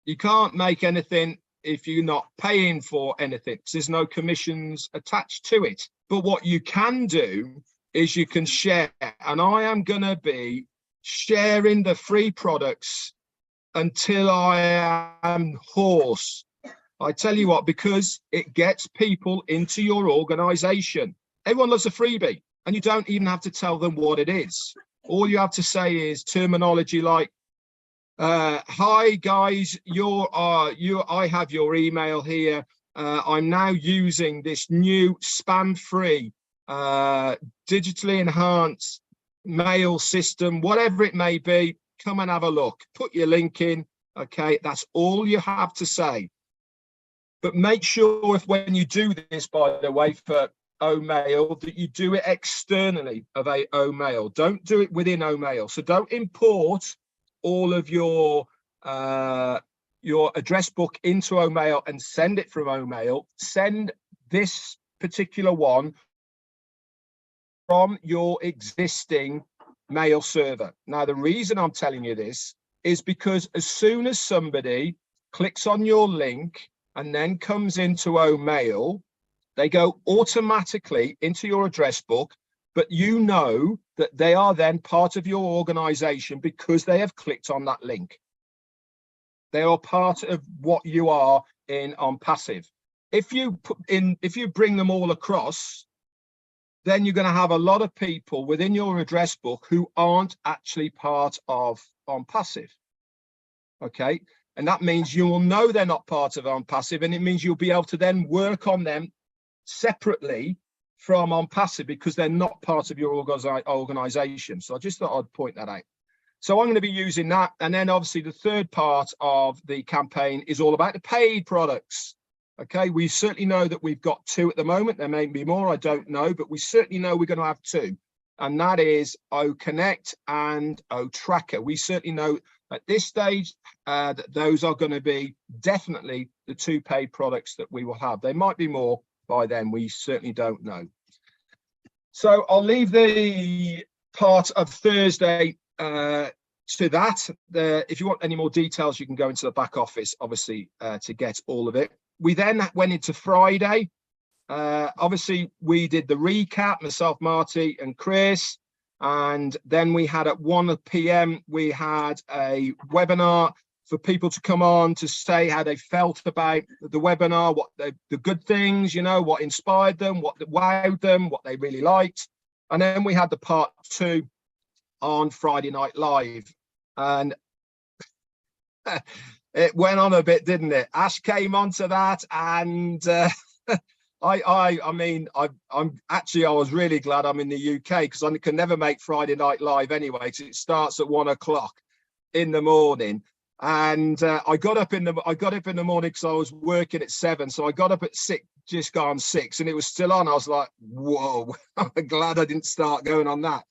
You can't make anything if you're not paying for anything. There's no commissions attached to it. But what you can do is you can share. And I am going to be sharing the free products until I am hoarse. I tell you what, because it gets people into your organization. Everyone loves a freebie, and you don't even have to tell them what it is. All you have to say is terminology like, hi guys, I have your email here. I'm now using this new spam-free, digitally enhanced mail system, whatever it may be. Come and have a look. Put your link in. Okay, that's all you have to say. But make sure if when you do this, by the way, for Omail, that you do it externally of a Omail. Don't do it within Omail. So don't import all of your address book into Omail and send it from Omail. Send this particular one from your existing mail server. Now, the reason I'm telling you this is because as soon as somebody clicks on your link and then comes into Omail, They go automatically into your address book, but you know that they are then part of your organization because they have clicked on that link. They are part of what you are in OnPassive. If you bring them all across, then you're going to have a lot of people within your address book who aren't actually part of OnPassive. Okay, and that means you will know they're not part of OnPassive, and it means you'll be able to then work on them separately from OnPassive because they're not part of your organization. So I just thought I'd point that out. So I'm going to be using that. And then obviously the third part of the campaign is all about the paid products. Okay, we certainly know that we've got 2 at the moment. There may be more, I don't know, but we certainly know we're going to have 2. And that is OConnect and OTracker. We certainly know at this stage that those are going to be definitely the 2 paid products that we will have. There might be more by then, we certainly don't know. So I'll leave the part of Thursday to that. If you want any more details, you can go into the back office, obviously, to get all of it. We then went into Friday. Obviously, we did the recap, myself, Marty, and Chris. And then we had at 1 p.m, we had a webinar for people to come on to say how they felt about the webinar, what the good things, you know, what inspired them, what wowed them, what they really liked. And then we had the part 2 on Friday Night Live. And it went on a bit, didn't it? Ash came onto that, and I mean, I was really glad I'm in the UK because I can never make Friday Night Live anyway, because it starts at 1 o'clock in the morning. And I got up in the morning because I was working at 7, so I got up at 6, just gone 6, and it was still on. I was like, whoa, I'm glad I didn't start going on that.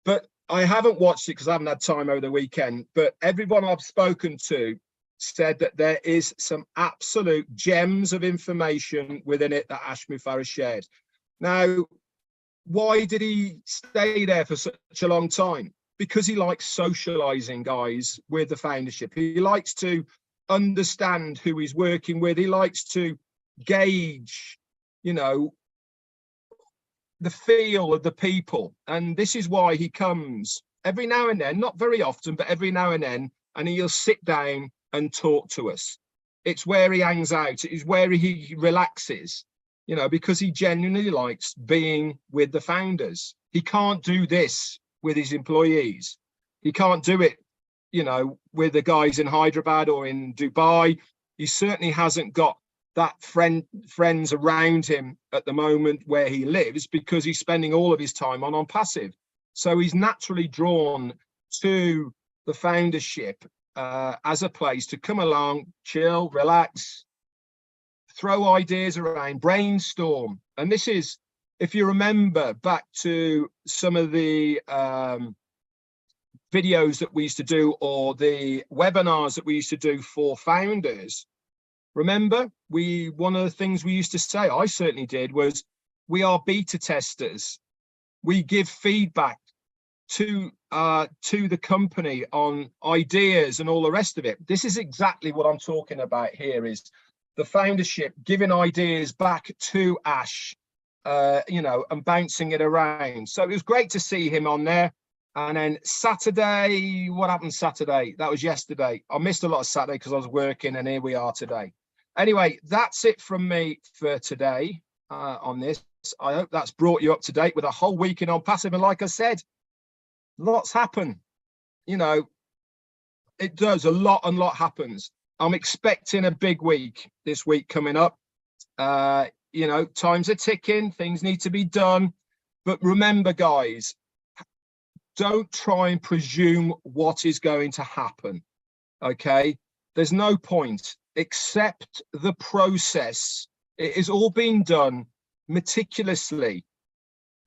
But I haven't watched it because I haven't had time over the weekend. But everyone I've spoken to said that there is some absolute gems of information within it that Ash Mufareh shared. Now, why did he stay there for such a long time? Because he likes socializing, guys, with the foundership. He likes to understand who he's working with. He likes to gauge, you know, the feel of the people. And this is why he comes every now and then, not very often, but every now and then, and he'll sit down and talk to us. It's where he hangs out. It's where he relaxes, you know, because he genuinely likes being with the founders. He can't do this with his employees. He can't do it, you know, with the guys in Hyderabad or in Dubai. He certainly hasn't got that friends around him at the moment where he lives, because he's spending all of his time on OnPassive. So he's naturally drawn to the foundership as a place to come along, chill, relax, throw ideas around, brainstorm. And this is, if you remember back to some of the videos that we used to do, or the webinars that we used to do for founders, remember, one of the things we used to say, I certainly did, was we are beta testers. We give feedback to the company on ideas and all the rest of it. This is exactly what I'm talking about here, is the foundership giving ideas back to Ash, you know, and bouncing it around. So it was great to see him on there. And then Saturday, what happened Saturday? That was yesterday. I missed a lot of Saturday because I was working, and here we are today. Anyway, that's it from me for today on this. I hope that's brought you up to date with a whole week in OnPassive. And like I said, lots happen. You know, it does. A lot happens. I'm expecting a big week this week coming up. You know, times are ticking. Things need to be done. But remember, guys, don't try and presume what is going to happen. Okay? There's no point. Accept the process. It is all being done meticulously,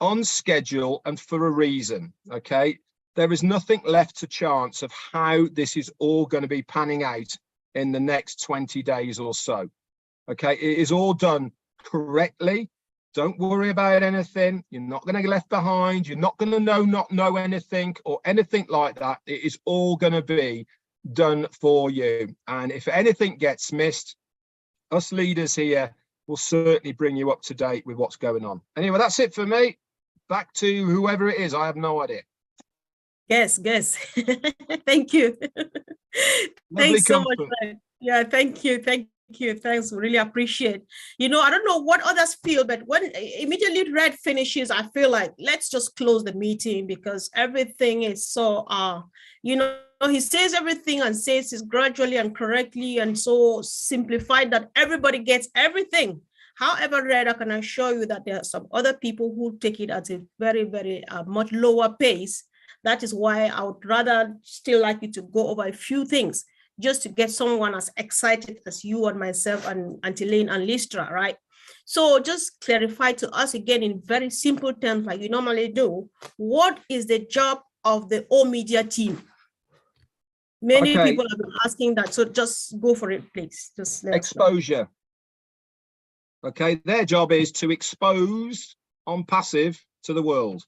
on schedule, and for a reason. Okay, there is nothing left to chance of how this is all going to be panning out in the next 20 days or so. Okay, it is all done correctly. Don't worry about anything. You're not going to get left behind. You're not going to not know anything or anything like that. It is all going to be done for you. And if anything gets missed, us leaders here will certainly bring you up to date with what's going on. Anyway, that's it for me. Back to whoever it is. I have no idea. Yes. Thank you. Lovely Thanks so much. comfort. Fred. Yeah, thank you. Thanks. Really appreciate. I don't know what others feel, but when immediately Red finishes, I feel like let's just close the meeting because everything is so he says everything and says it gradually and correctly and so simplified that everybody gets everything. However, Red, I can assure you that there are some other people who take it at a very, very much lower pace. That is why I would rather still like you to go over a few things just to get someone as excited as you and myself and Auntie Lane and Listra, right? So just clarify to us again in very simple terms like you normally do, what is the job of the O-Media team? Many Okay. people have been asking that, so just go for it, please. Just let us know. Exposure. Okay, their job is to expose on passive to the world,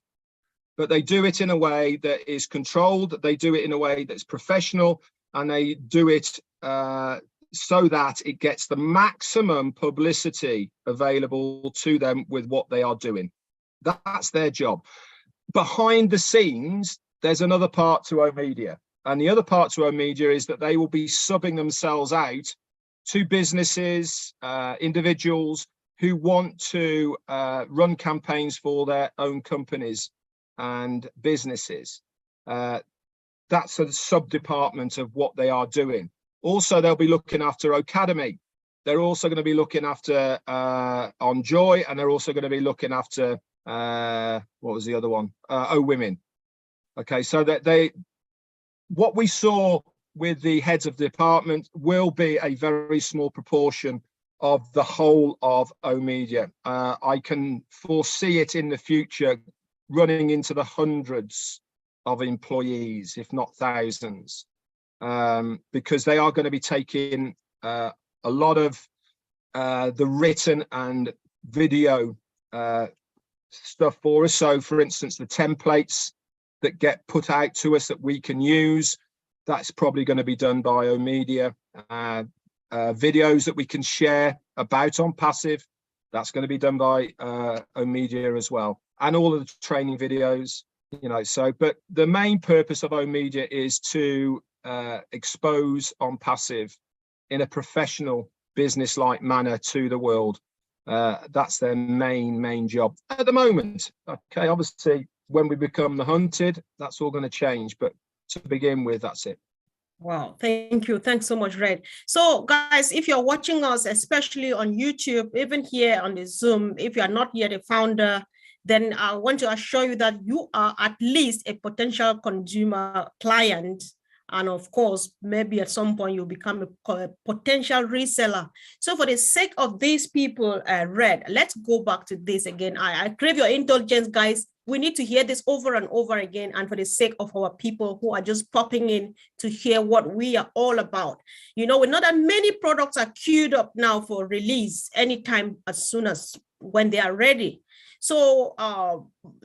but they do it in a way that is controlled. They do it in a way that's professional, and they do it so that it gets the maximum publicity available to them with what they are doing. That's their job. Behind the scenes, there's another part to O-Media, and the other part to O-Media is that they will be subbing themselves out to businesses, individuals who want to run campaigns for their own companies and businesses. That's a sub-department of what they are doing. Also, they'll be looking after Academy. They're also going to be looking after On Joy, and they're also going to be looking after, what was the other one? O-Women. Okay, so that what we saw with the heads of department will be a very small proportion of the whole of O-Media. I can foresee it in the future running into the hundreds of employees, if not thousands, because they are going to be taking a lot of the written and video stuff for us. So, for instance, the templates that get put out to us that we can use, that's probably going to be done by O-Media. Videos that we can share about on passive, that's going to be done by O-Media as well, and all of the training videos, so, but the main purpose of O-Media is to expose on passive in a professional business-like manner to the world. That's their main job at the moment. Okay, obviously when we become the hunted, that's all going to change, but to begin with, that's it. Wow, thank you. Thanks so much, Red. So guys, if you're watching us, especially on YouTube, even here on the Zoom, if you are not yet a founder, then I want to assure you that you are at least a potential consumer client. And of course, maybe at some point you'll become a potential reseller. So for the sake of these people, Red, let's go back to this again. I crave your indulgence, guys. We need to hear this over and over again. And for the sake of our people who are just popping in to hear what we are all about. We know that many products are queued up now for release anytime as soon as when they are ready. So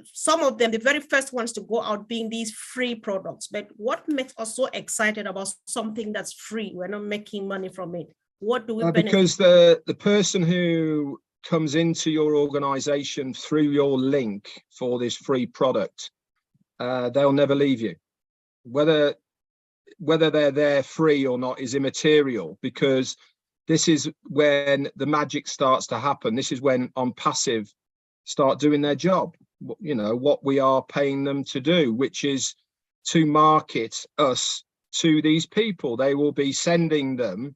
some of them, the very first ones to go out being these free products. But what makes us so excited about something that's free? We're not making money from it. What do we benefit? Because the person who comes into your organization through your link for this free product, they'll never leave you. Whether they're there free or not is immaterial, because this is when the magic starts to happen. This is when on passive start doing their job, what we are paying them to do, which is to market us to these people. They will be sending them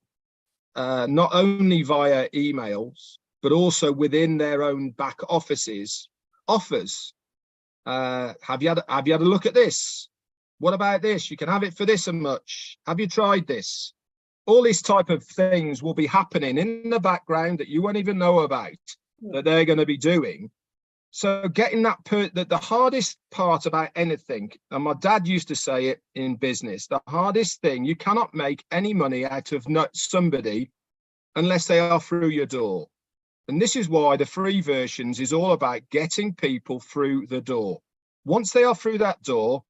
not only via emails, but also within their own back offices, offers. Have you had a look at this? What about this? You can have it for this and much. Have you tried this? All these type of things will be happening in the background that you won't even know about, that they're going to be doing. So getting the hardest part about anything, and my dad used to say it in business, the hardest thing, you cannot make any money out of somebody unless they are through your door. And this is why the free versions is all about getting people through the door. Once they are through that door,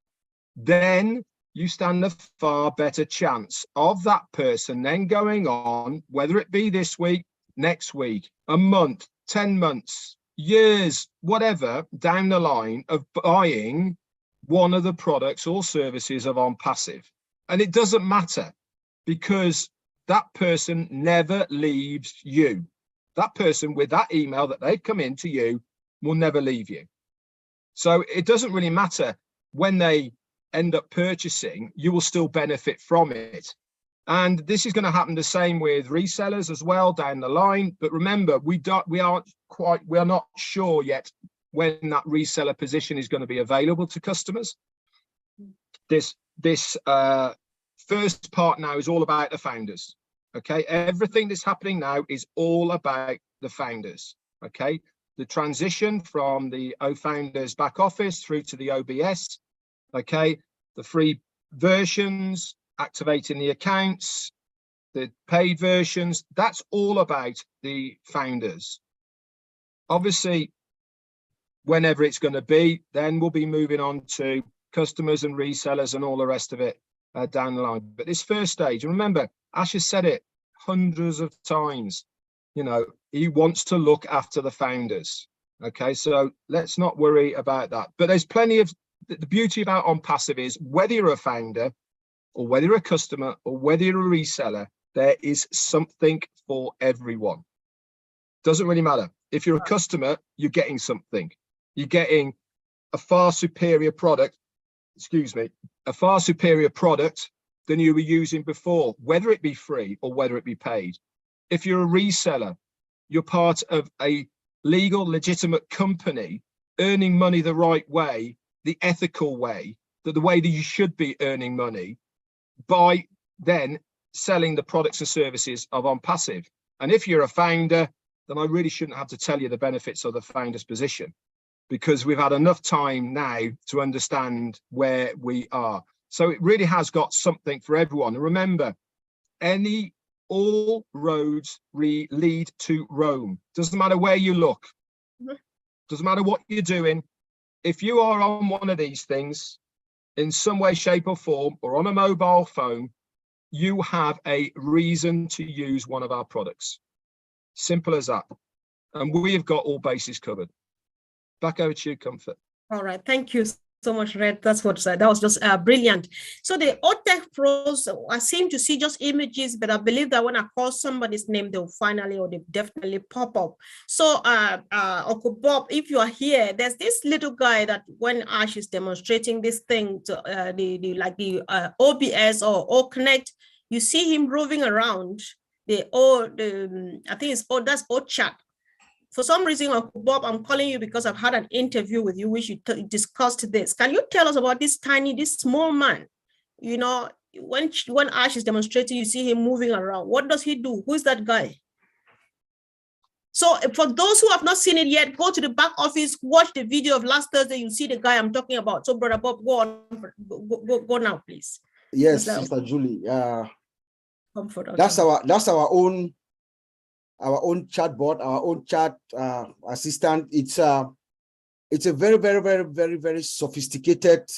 then you stand a far better chance of that person then going on, whether it be this week, next week, a month, 10 months, years, whatever, down the line of buying one of the products or services of OnPassive. And it doesn't matter, because that person never leaves you. That person with that email that they've come into you will never leave you. So it doesn't really matter when they end up purchasing, you will still benefit from it. And this is going to happen the same with resellers as well down the line. But remember, we are not sure yet when that reseller position is going to be available to customers. This first part now is all about the founders. Okay, everything that's happening now is all about the founders. Okay, the transition from the OFounders back office through to the OBS. Okay, the free versions, activating the accounts, the paid versions, that's all about the founders. Obviously, whenever it's going to be, then we'll be moving on to customers and resellers and all the rest of it down the line. But this first stage, and remember, Ash has said it hundreds of times, you know, he wants to look after the founders. Okay, so let's not worry about that. But there's plenty of, the beauty about OnPassive is whether you're a founder or whether you're a customer or whether you're a reseller, there is something for everyone. Doesn't really matter. If you're a customer, you're getting something. You're getting a far superior product, a far superior product than you were using before, whether it be free or whether it be paid. If you're a reseller, you're part of a legal, legitimate company earning money the right way, the ethical way, the way that you should be earning money by then selling the products and services of OnPassive. And if you're a founder, then I really shouldn't have to tell you the benefits of the founder's position, because we've had enough time now to understand where we are. So it really has got something for everyone. And remember, all roads lead to Rome. Doesn't matter where you look. Doesn't matter what you're doing. If you are on one of these things in some way, shape or form, or on a mobile phone, you have a reason to use one of our products. Simple as that. And we have got all bases covered. Back over to you, Comfort. All right. Thank you so much, Red. That was just brilliant. So the OTech Pros, I seem to see just images, but I believe that when I call somebody's name, they'll finally or they definitely pop up. So Uncle Bob, if you are here, there's this little guy that when Ash is demonstrating this thing to the OBS or OConnect, you see him roving around I think it's that's OChat. For some reason, Uncle Bob, I'm calling you because I've had an interview with you which you discussed this. Can you tell us about this small man? You know, when Ash is demonstrating, you see him moving around. What does he do? Who is that guy? So for those who have not seen it yet, go to the back office, watch the video of last Thursday. You see the guy I'm talking about. So Brother Bob, go on, go now, please. Yes, Sister Julie. Comfort. That's our own chatbot, our own chat assistant. It's a very, very, very, very, very sophisticated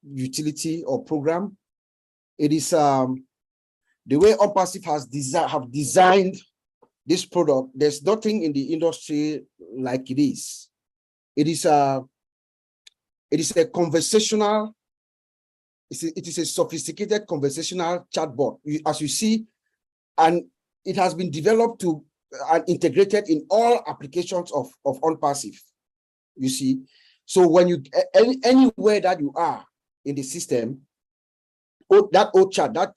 utility or program. It is the way OnPassive have designed this product. There's nothing in the industry like it is. It is a conversational. It is a sophisticated conversational chatbot, as you see, and it has been developed to and integrated in all applications of OnPassive. You see, so when you anywhere that you are in the system, that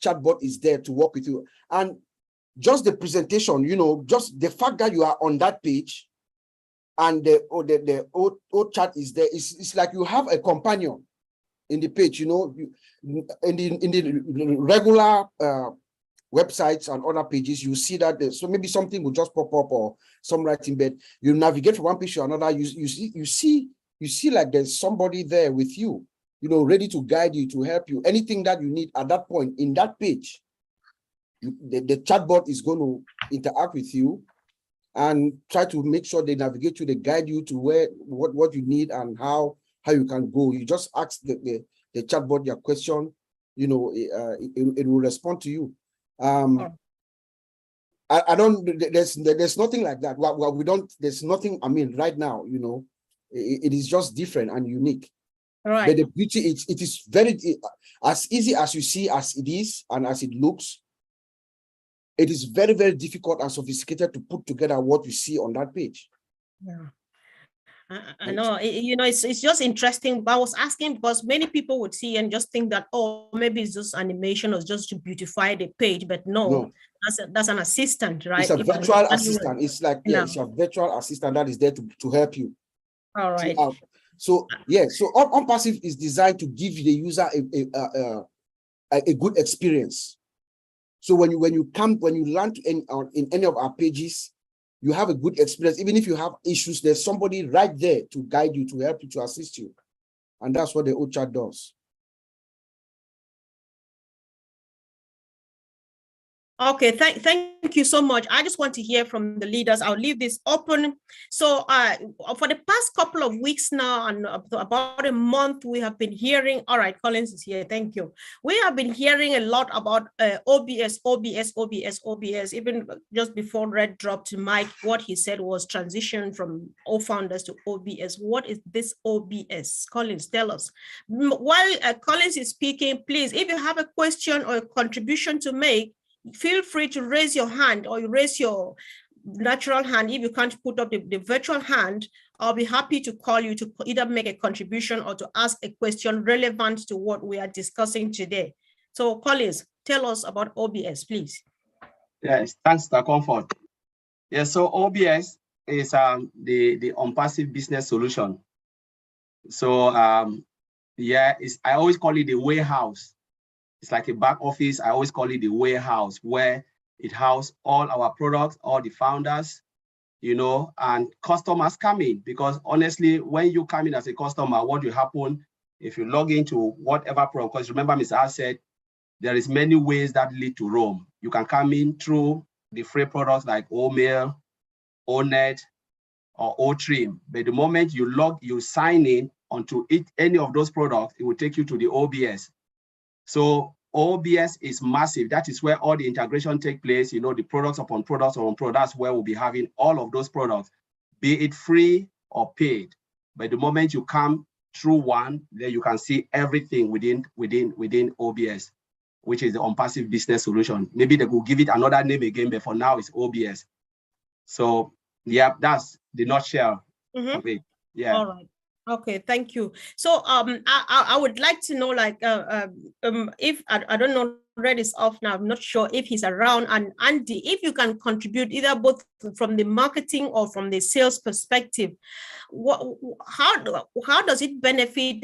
chatbot is there to work with you. And just the presentation, you know, just the fact that you are on that page, and the chat is there. It's like you have a companion in the page. You know, in the regular websites and other pages, you see that so maybe something will just pop up or some writing, but you navigate from one page to another. You see like there's somebody there with you, you know, ready to guide you, to help you. Anything that you need at that point in that page, the chatbot is going to interact with you and try to make sure they navigate you, they guide you to what you need and how you can go. You just ask the chatbot your question, you know, it will respond to you. I don't, there's nothing like that. Well, we don't, there's nothing, I mean, right now, you know, it is just different and unique. Right. But the beauty, it is very, as easy as you see as it is and as it looks, it is very, very difficult and sophisticated to put together what you see on that page. Yeah. I know, you know, it's just interesting. But I was asking because many people would see and just think that, oh, maybe it's just animation or just to beautify the page, but no. That's an assistant, right? It's a If virtual assistant. It's like, yeah, No. it's a virtual assistant that is there to help you. All right. So yeah, so OnPassive is designed to give the user a good experience. So when you land in any of our pages, you have a good experience. Even if you have issues, there's somebody right there to guide you, to help you, to assist you. And that's what the OChat does. Okay, thank you so much. I just want to hear from the leaders. I'll leave this open. So for the past couple of weeks now and about a month, we have been hearing, all right, Collins is here, thank you. We have been hearing a lot about OBS. Even just before Red dropped Mike, what he said was transition from O-Founders to OBS. What is this OBS? Collins, tell us. While Collins is speaking, please, if you have a question or a contribution to make, feel free to raise your hand or you raise your natural hand. If you can't put up the virtual hand, I'll be happy to call you to either make a contribution or to ask a question relevant to what we are discussing today. So Collins, tell us about OBS, please. Yes, thanks, Mr. Comfort. Yes, so OBS is the OnPassive business solution. So yeah, I always call it the warehouse. It's like a back office. I always call it the warehouse, where it houses all our products, all the founders, you know, and customers come in. Because honestly, when you come in as a customer, what will happen if you log into whatever program? Because remember, Mr. Al said, there is many ways that lead to Rome. You can come in through the free products like OMail, ONet, or OTrim. But the moment you sign in onto any of those products, it will take you to the OBS. So OBS is massive. That is where all the integration take place. You know, the products upon products upon products, where we'll be having all of those products, be it free or paid. But the moment you come through one, then you can see everything within OBS, which is the OnPassive business solution. Maybe they will give it another name again, but for now it's OBS. So yeah, that's the nutshell of it. Yeah. All right. Okay, thank you. So I would like to know, like, if I don't know, Red is off now. I'm not sure if he's around. And Andy, if you can contribute either both from the marketing or from the sales perspective, how does it benefit?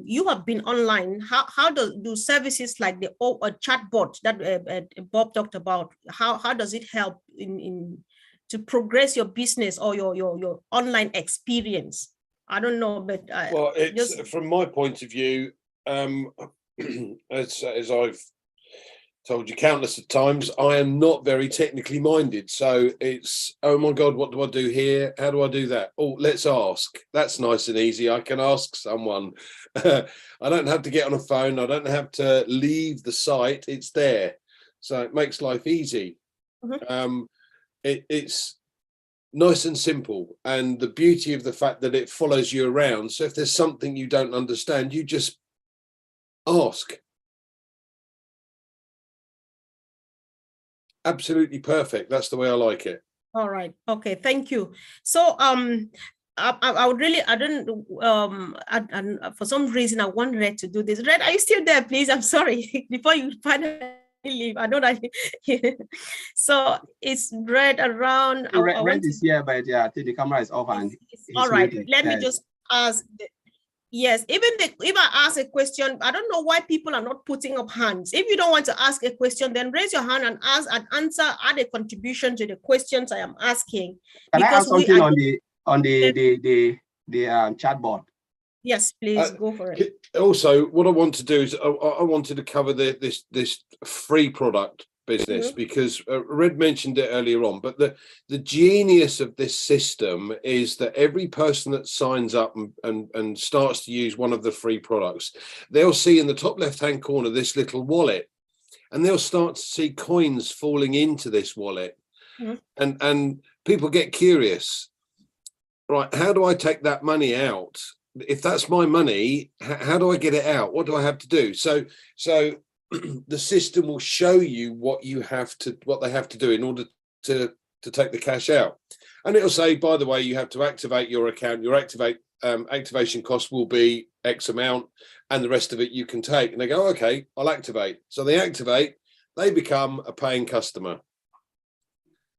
You have been online. How do services like the chatbot that Bob talked about? How does it help in to progress your business or your online experience? I don't know, but well, it's just from my point of view, as I've told you countless of times, I am not very technically minded. So it's, oh my God, what do I do here? How do I do that? Oh, let's ask. That's nice and easy. I can ask someone. I don't have to get on a phone. I don't have to leave the site. It's there. So it makes life easy. Mm-hmm. It's nice and simple, and the beauty of the fact that it follows you around. So if there's something you don't understand, you just ask. Absolutely perfect. That's the way I like it. All right. Okay. Thank you. So I would really, I don't for some reason I want Red to do this. Red, are you still there, please? I'm sorry. Before you finally leave, I know that. So it's Red around. Red is here, but yeah, I think the camera is off. And all right. Let me just ask. Yes, even if I ask a question, I don't know why people are not putting up hands. If you don't want to ask a question, then raise your hand and ask and answer, add a contribution to the questions I am asking. Can I ask something on the chatbot? Yes, please go for it. Also, what I want to do is I wanted to cover this free product business, mm-hmm. because Red mentioned it earlier on, but the genius of this system is that every person that signs up and starts to use one of the free products, they'll see in the top left hand corner this little wallet, and they'll start to see coins falling into this wallet. And people get curious, right? How do I take that money out? If that's my money, how do I get it out? What do I have to do? So the system will show you what they have to do in order to take the cash out. And it'll say, by the way, you have to activate your account. Your activation cost will be X amount, and the rest of it you can take. And they go, okay, I'll activate. So they activate, they become a paying customer.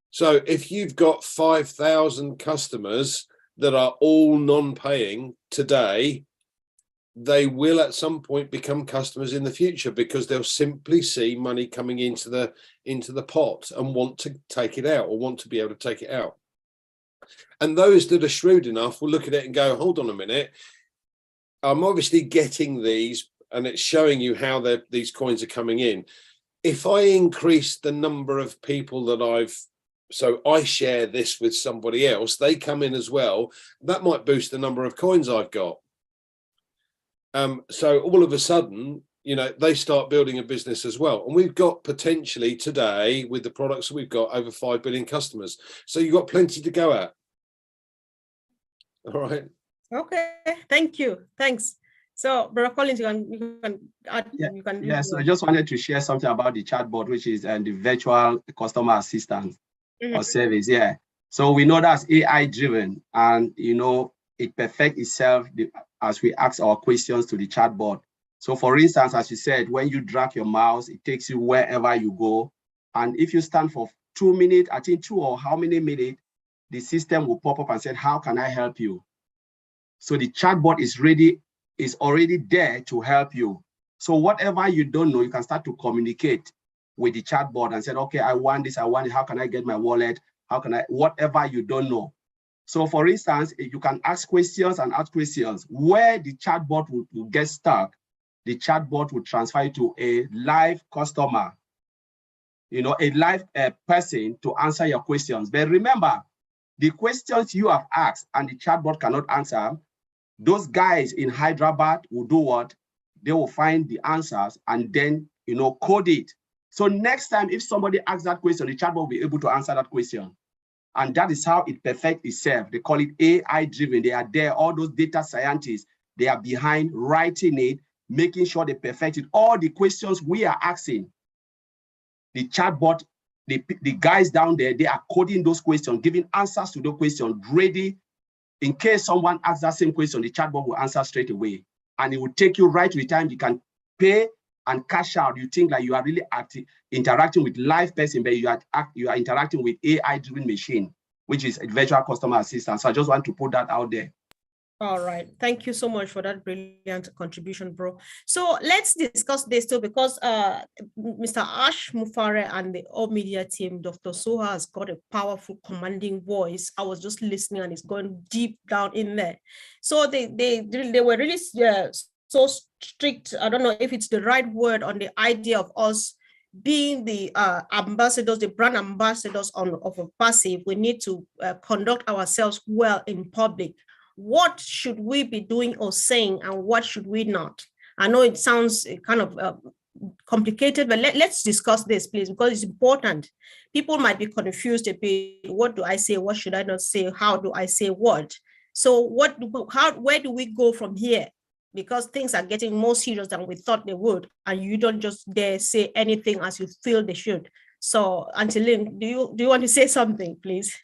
So if you've got 5,000 customers that are all non-paying today, they will at some point become customers in the future, because they'll simply see money coming into the pot and want to take it out, or want to be able to take it out. And those that are shrewd enough will look at it and go, hold on a minute, I'm obviously getting these, and it's showing you how these coins are coming in. If I increase the number of people that so I share this with somebody else, they come in as well, that might boost the number of coins I've got. So all of a sudden, they start building a business as well. And we've got potentially today, with the products that we've got, over 5 billion customers. So you've got plenty to go at. All right. Okay, thank you. Thanks. So, Brother Collins, you can add. So I just wanted to share something about the chatbot, which is the virtual customer assistant or service. Yeah. So we know that's AI driven, and it perfects itself as we ask our questions to the chatbot. So for instance, as you said, when you drag your mouse, it takes you wherever you go. And if you stand for 2 minutes, I think 2 or how many minutes, the system will pop up and say, how can I help you? So the chatbot is already there to help you. So whatever you don't know, you can start to communicate with the chatbot and say, okay, I want this, how can I get my wallet? How can I, whatever you don't know. So for instance, you can ask questions and ask questions. Where the chatbot will get stuck, the chatbot will transfer you to a live customer, a live person to answer your questions. But remember, the questions you have asked and the chatbot cannot answer, those guys in Hyderabad will do what? They will find the answers and then, code it. So next time, if somebody asks that question, the chatbot will be able to answer that question. And that is how it perfects itself. They call it AI driven. They are there, all those data scientists, they are behind writing it, making sure they perfect it. All the questions we are asking, the chatbot, the guys down there, they are coding those questions, giving answers to the questions, ready. In case someone asks that same question, the chatbot will answer straight away. And it will take you right to the time you can pay and cash out. You think like you are really interacting with live person, but you are interacting with AI-driven machine, which is a virtual customer assistant. So I just want to put that out there. All right. Thank you so much for that brilliant contribution, bro. So let's discuss this too, because Mr. Ash Mufare and the All Media team, Dr. Soha has got a powerful, commanding voice. I was just listening and it's going deep down in there. So they were really so strict. I don't know if it's the right word on the idea of us being the ambassadors, the brand ambassadors of a passive. We need to conduct ourselves well in public. What should we be doing or saying, and what should we not? I know it sounds kind of complicated, but let's discuss this, please, because it's important. People might be confused a bit. What do I say? What should I not say? How do I say what? So where do we go from here? Because things are getting more serious than we thought they would, and you don't just dare say anything as you feel they should. So, Angeline, do you want to say something, please?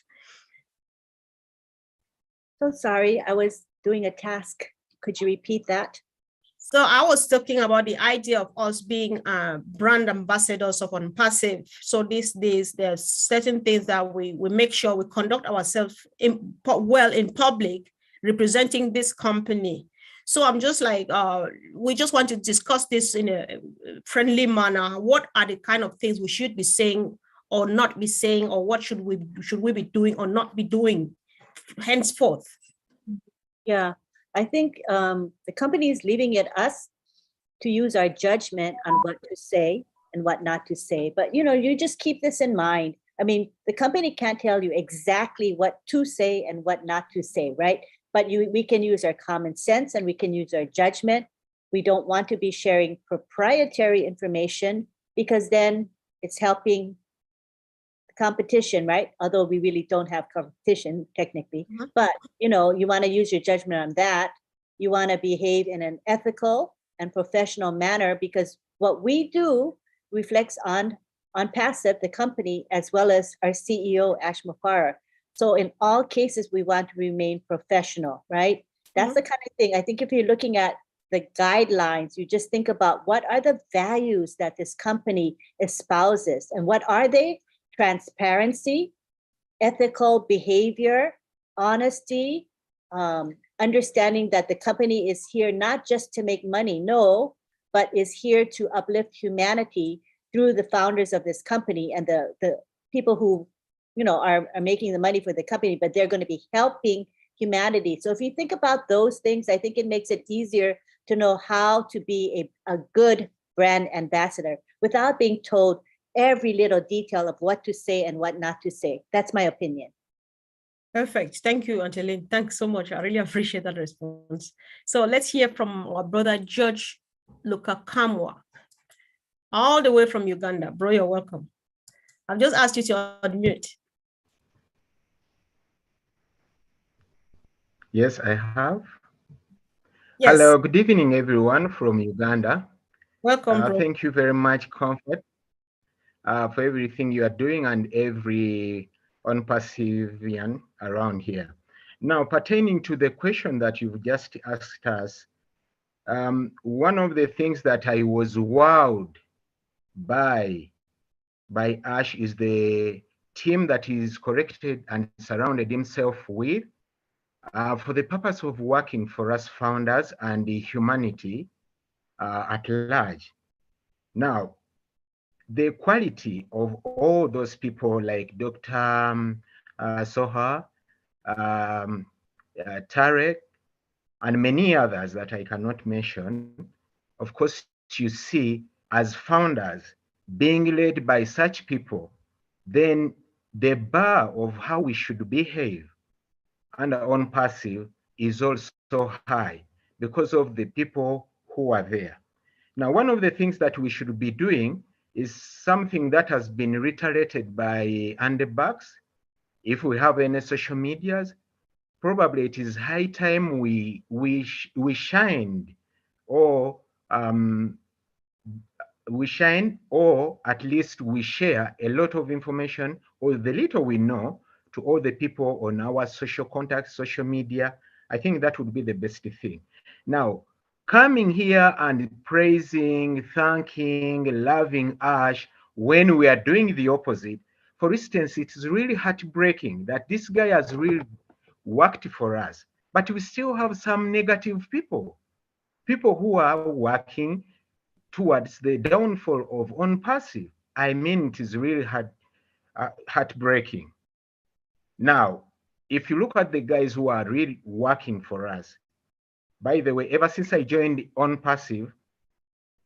So sorry, I was doing a task. Could you repeat that? So I was talking about the idea of us being brand ambassadors of OnPassive. So these days, there's certain things that we make sure we conduct ourselves well in public, representing this company. So I'm just like, we just want to discuss this in a friendly manner. What are the kind of things we should be saying or not be saying, or what should we be doing or not be doing henceforth? Yeah, I think the company is leaving it us to use our judgment on what to say and what not to say. But, you just keep this in mind. I mean, the company can't tell you exactly what to say and what not to say, right? But we can use our common sense and we can use our judgment. We don't want to be sharing proprietary information because then it's helping competition, right? Although we really don't have competition technically, but you know, you want to use your judgment on that. You want to behave in an ethical and professional manner, because what we do reflects on Passive, the company, as well as our CEO, Ash Mufareh. So in all cases, we want to remain professional, right? That's the kind of thing. I think if you're looking at the guidelines, you just think about what are the values that this company espouses, and what are they? Transparency, ethical behavior, honesty, understanding that the company is here not just to make money, no, but is here to uplift humanity through the founders of this company and the people who, you know, are making the money for the company, but they're going to be helping humanity. So if you think about those things, I think it makes it easier to know how to be a good brand ambassador without being told every little detail of what to say and what not to say. That's my opinion. Perfect. Thank you, Auntie Lynn. Thanks so much. I really appreciate that response. So let's hear from our brother, George Lukakamwa, all the way from Uganda. Bro, you're welcome. I've just asked you to unmute. Yes, I have. Yes. Hello, good evening, everyone from Uganda. Welcome, bro. Thank you very much, Comfort, for everything you are doing and every on-Passivian around here. Now, pertaining to the question that you've just asked us, one of the things that I was wowed by Ash is the team that he's corrected and surrounded himself with for the purpose of working for us founders and the humanity at large. Now, the quality of all those people like Dr. Soha, Tarek, and many others that I cannot mention, of course, you see, as founders being led by such people, then the bar of how we should behave and on Passive is also high because of the people who are there. Now, one of the things that we should be doing is something that has been reiterated by Andy Bucks. If we have any social medias, probably it is high time we shine, or at least we share a lot of information or the little we know to all the people on our social contacts, social media. I think that would be the best thing. Now, coming here and praising, thanking, loving Ash when we are doing the opposite, for instance, it is really heartbreaking that this guy has really worked for us, but we still have some negative people who are working towards the downfall of on-Passive. I mean, it is really heartbreaking. Now, if you look at the guys who are really working for us, by the way, ever since I joined on-Passive,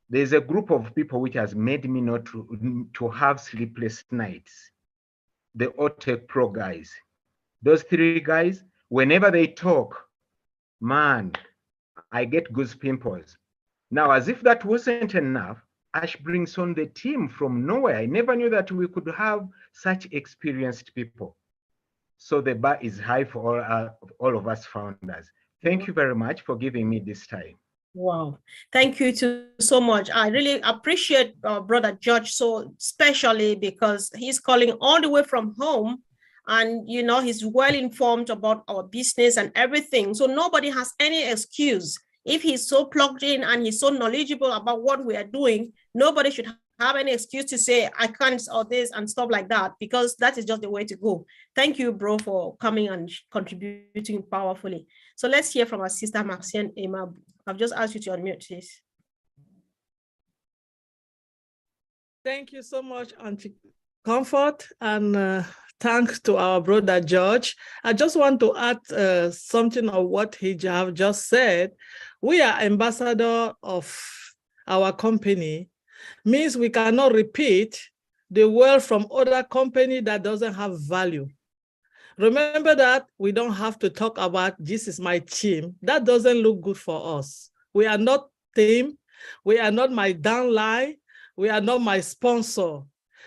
there's a group of people which has made me not to have sleepless nights. The OTech Pro guys. Those three guys, whenever they talk, man, I get goose pimples. Now, as if that wasn't enough, Ash brings on the team from nowhere. I never knew that we could have such experienced people. So the bar is high for all of us founders. Thank you very much for giving me this time. Wow. Thank you so much. I really appreciate Brother George, so especially because he's calling all the way from home, and you know, he's well informed about our business and everything. So nobody has any excuse. If he's so plugged in and he's so knowledgeable about what we are doing, nobody should have any excuse to say, I can't, or this and stuff like that, because that is just the way to go. Thank you, bro, for coming and contributing powerfully. So let's hear from our sister, Marcienne Emma. I've just asked you to unmute, please. Thank you so much, Auntie Comfort, and thanks to our brother George. I just want to add something of what he have just said. We are ambassador of our company, means we cannot repeat the word from other company that doesn't have value. Remember that we don't have to talk about this is my team. That doesn't look good for us. We are not team. We are not my downline. we are not my sponsor.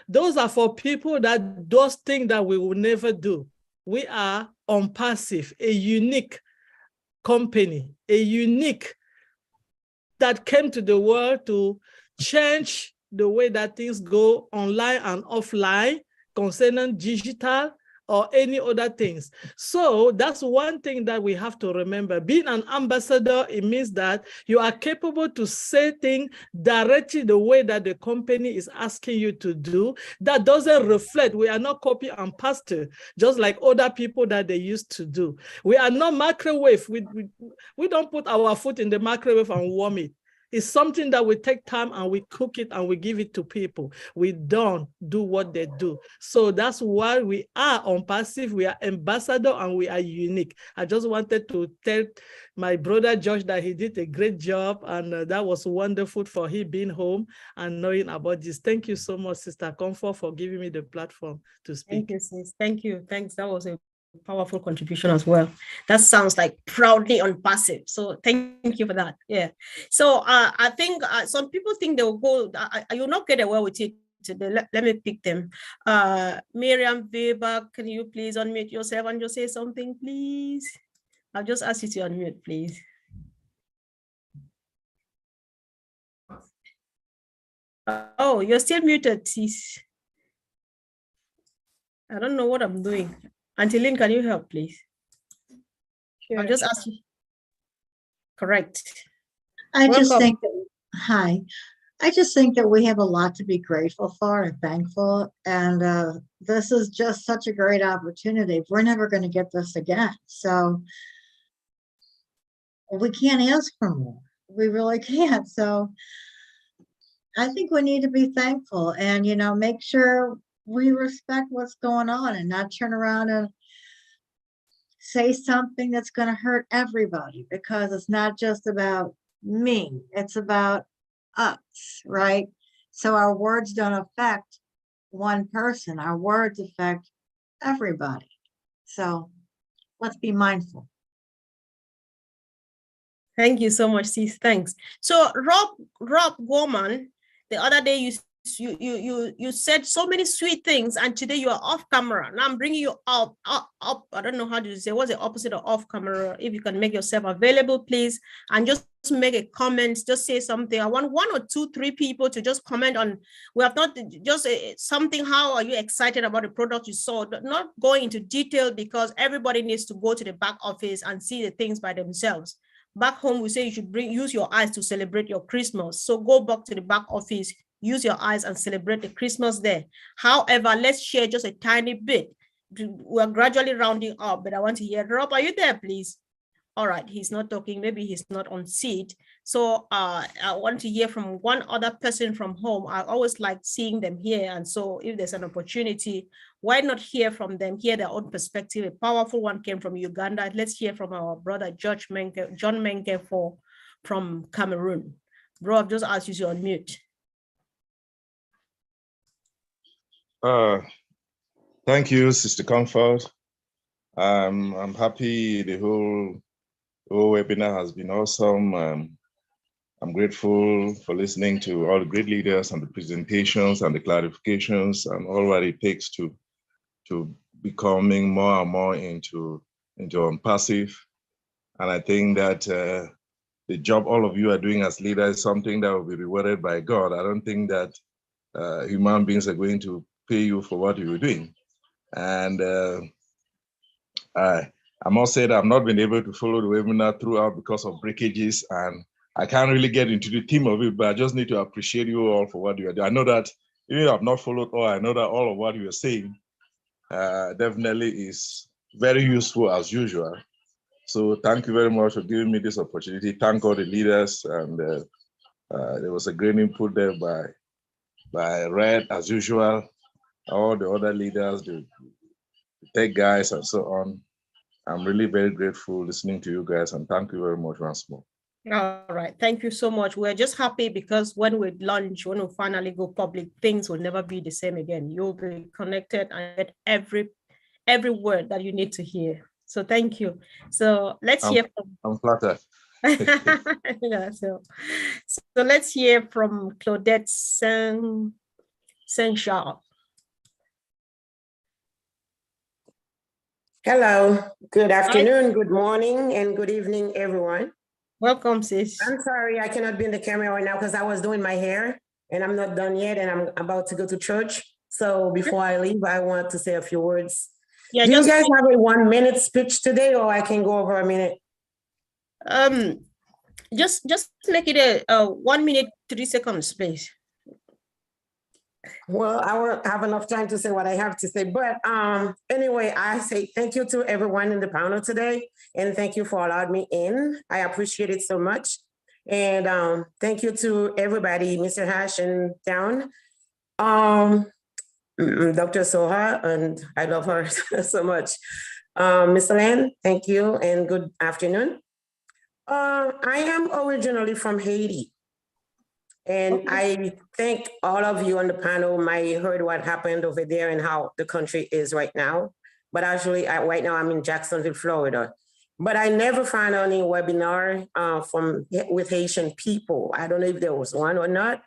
Those are for people that those things that we will never do. We are on Passive, a unique company, a unique that came to the world to change the way that things go online and offline concerning digital or any other things. So that's one thing that we have to remember. Being an ambassador, it means that you are capable to say things directly the way that the company is asking you to do. That doesn't reflect. We are not copy and paste, just like other people that they used to do. We are not microwave. We don't put our foot in the microwave and warm it. It's something that we take time and we cook it and we give it to people. We don't do what they do. So that's why we are on Passive. We are ambassador and we are unique. I just wanted to tell my brother Josh that he did a great job, and that was wonderful for him being home and knowing about this. Thank you so much, Sister Comfort, for giving me the platform to speak. Thank you, sis. Thank you. Thanks. That was a powerful contribution as well. That sounds like proudly on Passive. So thank you for that. Yeah. So I think some people think they will go, you'll not get away with it. Let me pick them. Miriam Weber, can you please unmute yourself and just say something, please? I'll just ask you to unmute, please. Oh, you're still muted, sis. I don't know what I'm doing. Auntie Lynn, can you help, please? Sure. I'll just ask you. Correct. I just Welcome. think, hi, I just think that we have a lot to be grateful for and thankful. And this is just such a great opportunity. We're never going to get this again. So we can't ask for more. We really can't. So I think we need to be thankful and, you know, make sure we respect what's going on and not turn around and say something that's going to hurt everybody, because it's not just about me, it's about us, right? So our words don't affect one person, our words affect everybody. So let's be mindful. Thank you so much, sis. Thanks. So Rob Gorman, the other day you said so many sweet things, and today you are off camera. Now I'm bringing you up. I don't know how to say what's the opposite of off camera. If you can make yourself available, please, and just make a comment, just say something. I want 1 or 2, 3 people to just comment on. We have not just something. How are you excited about the product you saw? Not going into detail, because everybody needs to go to the back office and see the things by themselves. Back home, we say you should use your eyes to celebrate your Christmas. So go back to the back office, use your eyes and celebrate the Christmas there. However, let's share just a tiny bit. We're gradually rounding up, but I want to hear, Rob, are you there, please? All right, he's not talking. Maybe he's not on seat. So I want to hear from one other person from home. I always like seeing them here. And so if there's an opportunity, why not hear from them, hear their own perspective? A powerful one came from Uganda. Let's hear from our brother, John Menke from Cameroon. Bro, I've just asked you to unmute. Thank you, Sister Comfort. I'm happy the whole webinar has been awesome. I'm grateful for listening to all the great leaders and the presentations and the clarifications and all what it takes to becoming more and more into Passive. And I think that the job all of you are doing as leaders is something that will be rewarded by God. I don't think that human beings are going to pay you for what you're doing. And I must say that I've not been able to follow the webinar throughout because of breakages, and I can't really get into the theme of it, but I just need to appreciate you all for what you are doing. I know that even if I've not followed all, I know that all of what you are saying definitely is very useful as usual. So thank you very much for giving me this opportunity. Thank all the leaders, and there was a great input there by Red as usual, all the other leaders, the tech guys and so on. I'm really very grateful listening to you guys, and thank you very much once more. All right, thank you so much. We're just happy because when we launch, when we finally go public, things will never be the same again. You'll be connected and get every word that you need to hear. So thank you. So let's hear from. I'm flattered. Yeah, so let's hear from Claudette Saint-Charles. Hello, good afternoon, good morning, and good evening, everyone. Welcome, sis. I'm sorry I cannot be in the camera right now because I was doing my hair and I'm not done yet and I'm about to go to church. So before I leave, I want to say a few words. Yeah, do you guys have a 1 minute speech today or I can go over a minute? Just make it a 1 minute, 3 seconds, please. Well, I won't have enough time to say what I have to say, but anyway, I say thank you to everyone in the panel today, and thank you for allowing me in. I appreciate it so much, and thank you to everybody, Mr. Hash and Down, Dr. Soha, and I love her so much. Mr. Land, thank you, and good afternoon. I am originally from Haiti. And I thank all of you on the panel might heard what happened over there and how the country is right now. But actually, right now I'm in Jacksonville, Florida. But I never found any webinar with Haitian people. I don't know if there was one or not.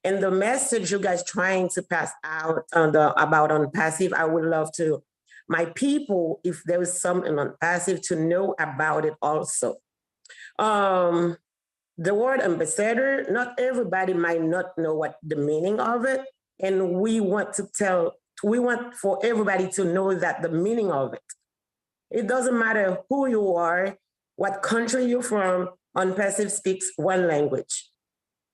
And the message you guys trying to pass out about OnPassive, I would love to, my people, if there is something OnPassive, to know about it also. The word ambassador, not everybody might not know what the meaning of it. And we want for everybody to know that the meaning of it. It doesn't matter who you are, what country you're from, OnPassive speaks one language.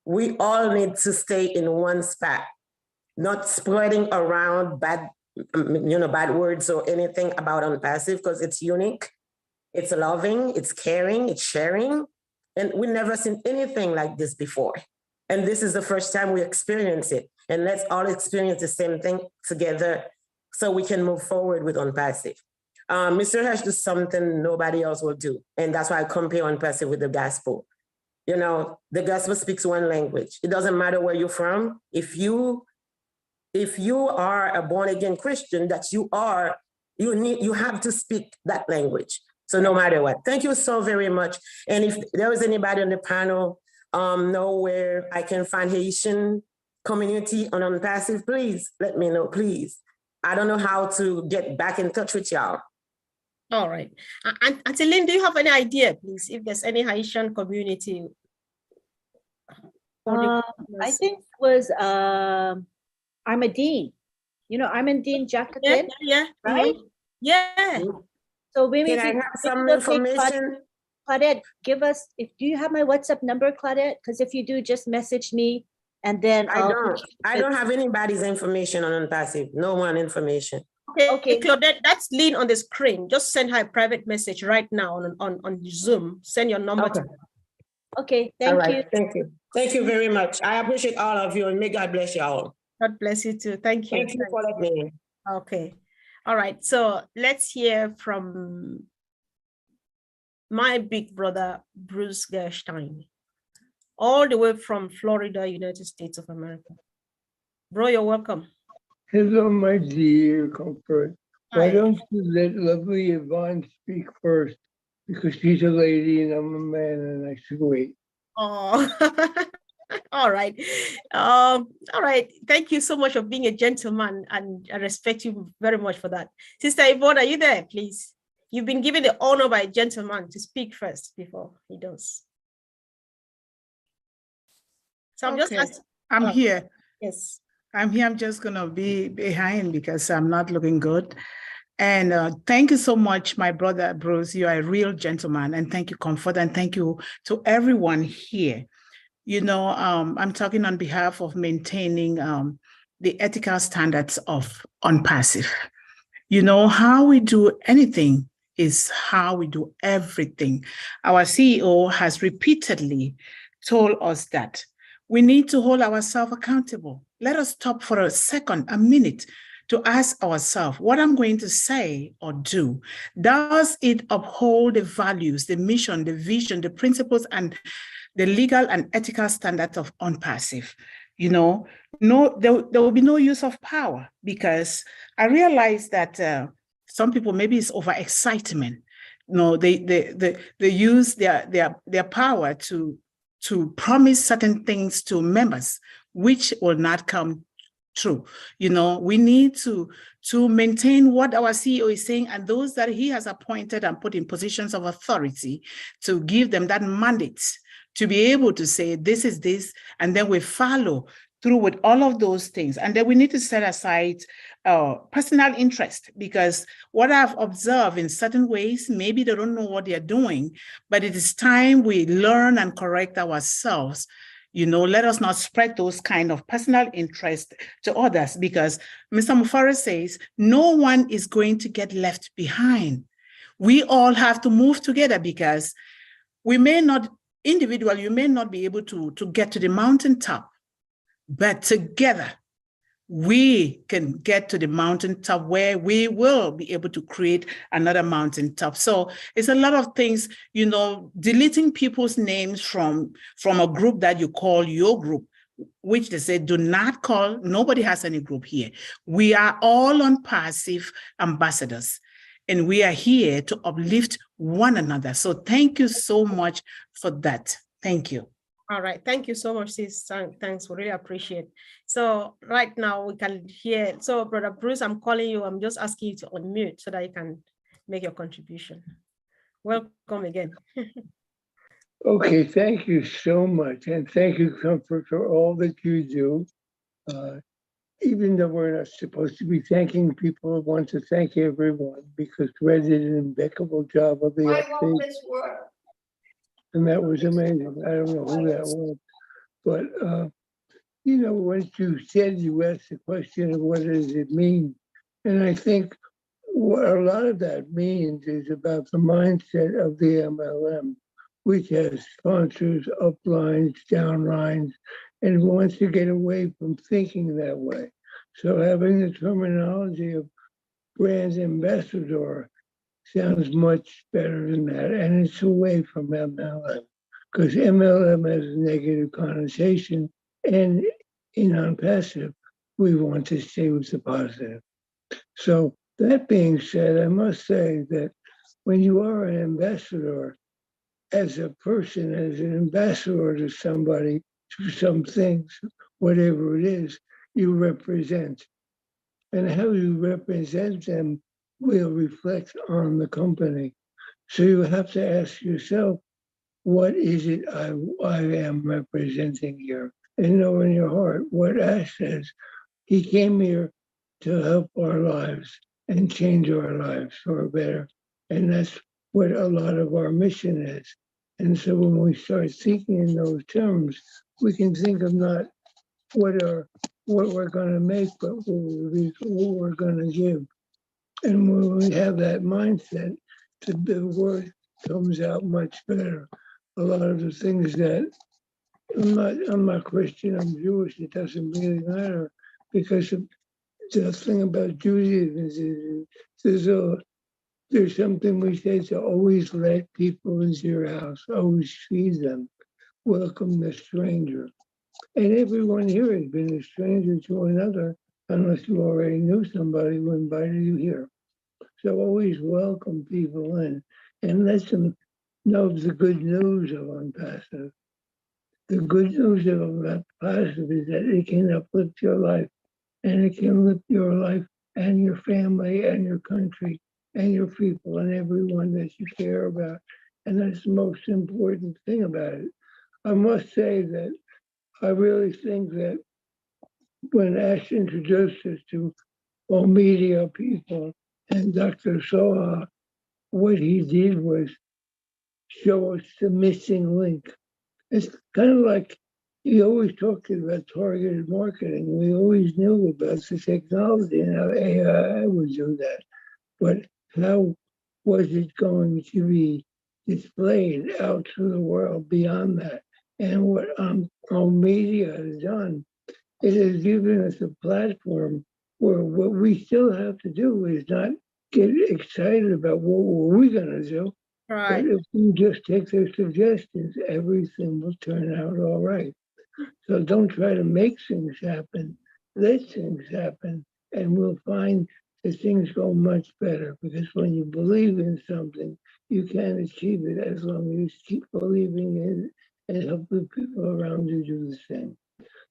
We all need to stay in one spot, not spreading around bad words or anything about OnPassive because it's unique, it's loving, it's caring, it's sharing. And we've never seen anything like this before. And this is the first time we experience it. And let's all experience the same thing together so we can move forward with OnPassive. Mr. Hash does something nobody else will do. And that's why I compare OnPassive with the gospel. You know, the gospel speaks one language. It doesn't matter where you're from. If you are a born-again Christian, you have to speak that language. So no matter what, thank you so very much. And if there was anybody on the panel know where I can find Haitian community on OnPassive, please let me know, please. I don't know how to get back in touch with y'all. All right. And Auntie Lynn, do you have any idea, please, if there's any Haitian community? I think it was Armandine. You know, Armandine Jacqueline, right? Yeah. So maybe can I have some information? Claudette, do you have my WhatsApp number, Claudette? Because if you do, just message me and then I don't have anybody's information on OnPassive. No one information. Okay, Claudette, that's Lynn on the screen. Just send her a private message right now on Zoom. Send your number to her. Okay, thank you. Thank you. Thank you very much. I appreciate all of you and may God bless you all. God bless you too. Thank you. Thank you for letting me in. Okay. All right, so let's hear from my big brother, Bruce Gerstein, all the way from Florida, United States of America. Bro, you're welcome. Hello, my dear Comfort. Why don't you let lovely Yvonne speak first? Because she's a lady and I'm a man and I should wait. Oh, all right. All right. Thank you so much for being a gentleman, and I respect you very much for that. Sister Yvonne, are you there, please? You've been given the honor by a gentleman to speak first before he does. So I'm just asking. I'm here. Yes. I'm here. I'm just going to be behind because I'm not looking good. And thank you so much, my brother Bruce. You are a real gentleman. And thank you, Comfort. And thank you to everyone here. You know, I'm talking on behalf of maintaining the ethical standards of OnPassive. You know, how we do anything is how we do everything. Our CEO has repeatedly told us that we need to hold ourselves accountable. Let us stop for a second, a minute, to ask ourselves, what I'm going to say or do, does it uphold the values, the mission, the vision, the principles, and the legal and ethical standards of OnPassive? You know, there will be no use of power, because I realize that some people, maybe it's overexcitement. they use their power to promise certain things to members, which will not come true. We need to maintain what our CEO is saying, and those that he has appointed and put in positions of authority, to give them that mandate to be able to say, this is this, and then we follow through with all of those things. And then we need to set aside personal interest, because what I've observed in certain ways, maybe they don't know what they're doing, but it is time we learn and correct ourselves. Let us not spread those kind of personal interest to others, because Mr. Mufara says, no one is going to get left behind. We all have to move together, because we may not, individually, you may not be able to get to the mountaintop, but together we can get to the mountaintop where we will be able to create another mountaintop. So it's a lot of things, deleting people's names from a group that you call your group, which they say do not call. Nobody has any group here. We are all on passive ambassadors, and we are here to uplift one another. So thank you so much for that. Thank you. All right. Thank you so much, sis. Thanks. We really appreciate it. So right now we can hear. So Brother Bruce, I'm calling you. I'm just asking you to unmute so that you can make your contribution. Welcome again. Okay, thank you so much. And thank you, Comfort, for all that you do. Even though we're not supposed to be thanking people, I want to thank everyone, because Red did an impeccable job of the update. And that was amazing. I don't know who that was. But, once you said, you asked the question of what does it mean? And I think what a lot of that means is about the mindset of the MLM, which has sponsors, uplines, downlines, and wants to get away from thinking that way. So having the terminology of brand ambassador sounds much better than that. And it's away from MLM, because MLM has a negative connotation, and in non-passive, we want to stay with the positive. So that being said, I must say that when you are an ambassador, as a person, as an ambassador to somebody, to some things, whatever it is, you represent. And how you represent them will reflect on the company. So you have to ask yourself, what is it I am representing here? And know in your heart what Ash says. He came here to help our lives and change our lives for better. And that's what a lot of our mission is. And so when we start thinking in those terms, we can think of not what we're going to make, but what we're going to give. And when we have that mindset, the word comes out much better. A lot of the things that I'm not Christian, I'm Jewish, it doesn't really matter, because the thing about Judaism is there's something we say to always let people into your house, always feed them, welcome the stranger. And everyone here has been a stranger to another, unless you already knew somebody who invited you here. So always welcome people in and let them know the good news of Unpassive. The good news of Unpassive is that it can uplift your life, and it can lift your life and your family and your country and your people and everyone that you care about. And that's the most important thing about it. I must say that I really think that when Ash introduced us to all media people and Dr. Soha, what he did was show us the missing link. It's kind of like he always talked about targeted marketing. We always knew about the technology and how AI would do that. But how was it going to be displayed out to the world beyond that? And what our media has done, it has given us a platform where what we still have to do is not get excited about what were we going to do. Right. But if we just take their suggestions, everything will turn out all right. So don't try to make things happen. Let things happen, and we'll find that things go much better. Because when you believe in something, you can achieve it as long as you keep believing in it and help the people around you do the same.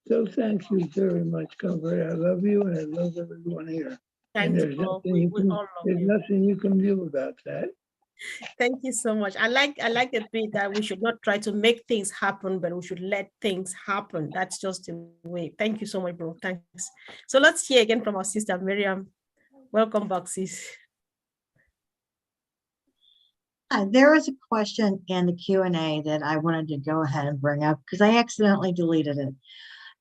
So thank you very much, Comfort. I love you and I love everyone here. And Thanks, there's bro. nothing We you can all love there's you. nothing you can do about that. Thank you so much. I like the bit that we should not try to make things happen, but we should let things happen. That's just the way. Thank you so much, bro. Thanks. So let's hear again from our sister Miriam. Welcome back, sis. There was a question in the Q&A that I wanted to go ahead and bring up because I accidentally deleted it.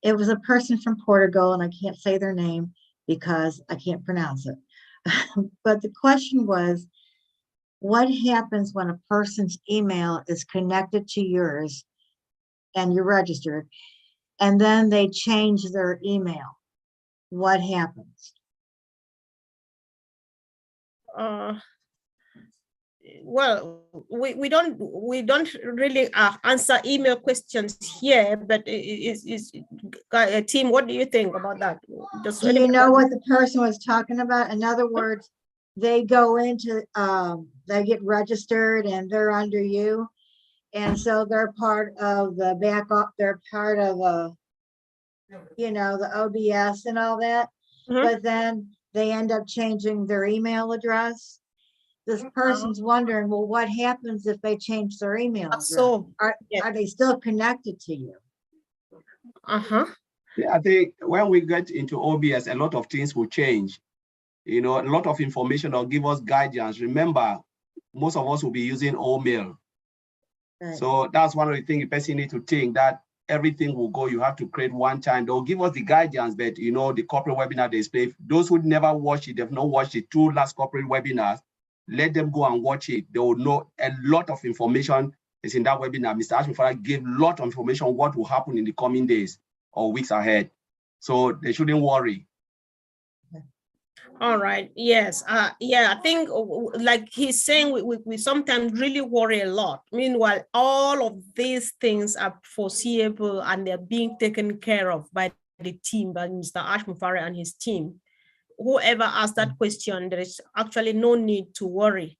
It was a person from Portugal, and I can't say their name because I can't pronounce it. But the question was, what happens when a person's email is connected to yours and you're registered, and then they change their email? What happens? Well, we don't really answer email questions here, but is Tim, what do you think about that? Do you know what the person was talking about? In other words, they go into they get registered and they're under you, and so they're part of the backup. They're part of the OBS and all that. But then they end up changing their email address. This person's wondering, well, what happens if they change their email address? So are they still connected to you? Yeah, I think when we get into OBS, a lot of things will change. A lot of information will give us guidance. Remember, most of us will be using Omail. Right. So that's one of the things the person needs to think, that everything will go, you have to create one time. They'll give us the guidance, but the corporate webinar display, those who never watched it, they've not watched the 2 last corporate webinars, let them go and watch it. They will know a lot of information is in that webinar. Mr. Ashmufara gave a lot of information on what will happen in the coming days or weeks ahead. So they shouldn't worry. All right. Yes. Yeah, I think like he's saying, we sometimes really worry a lot. Meanwhile, all of these things are foreseeable and they're being taken care of by the team, by Mr. Ashmufara and his team. Whoever asked that question, there is actually no need to worry.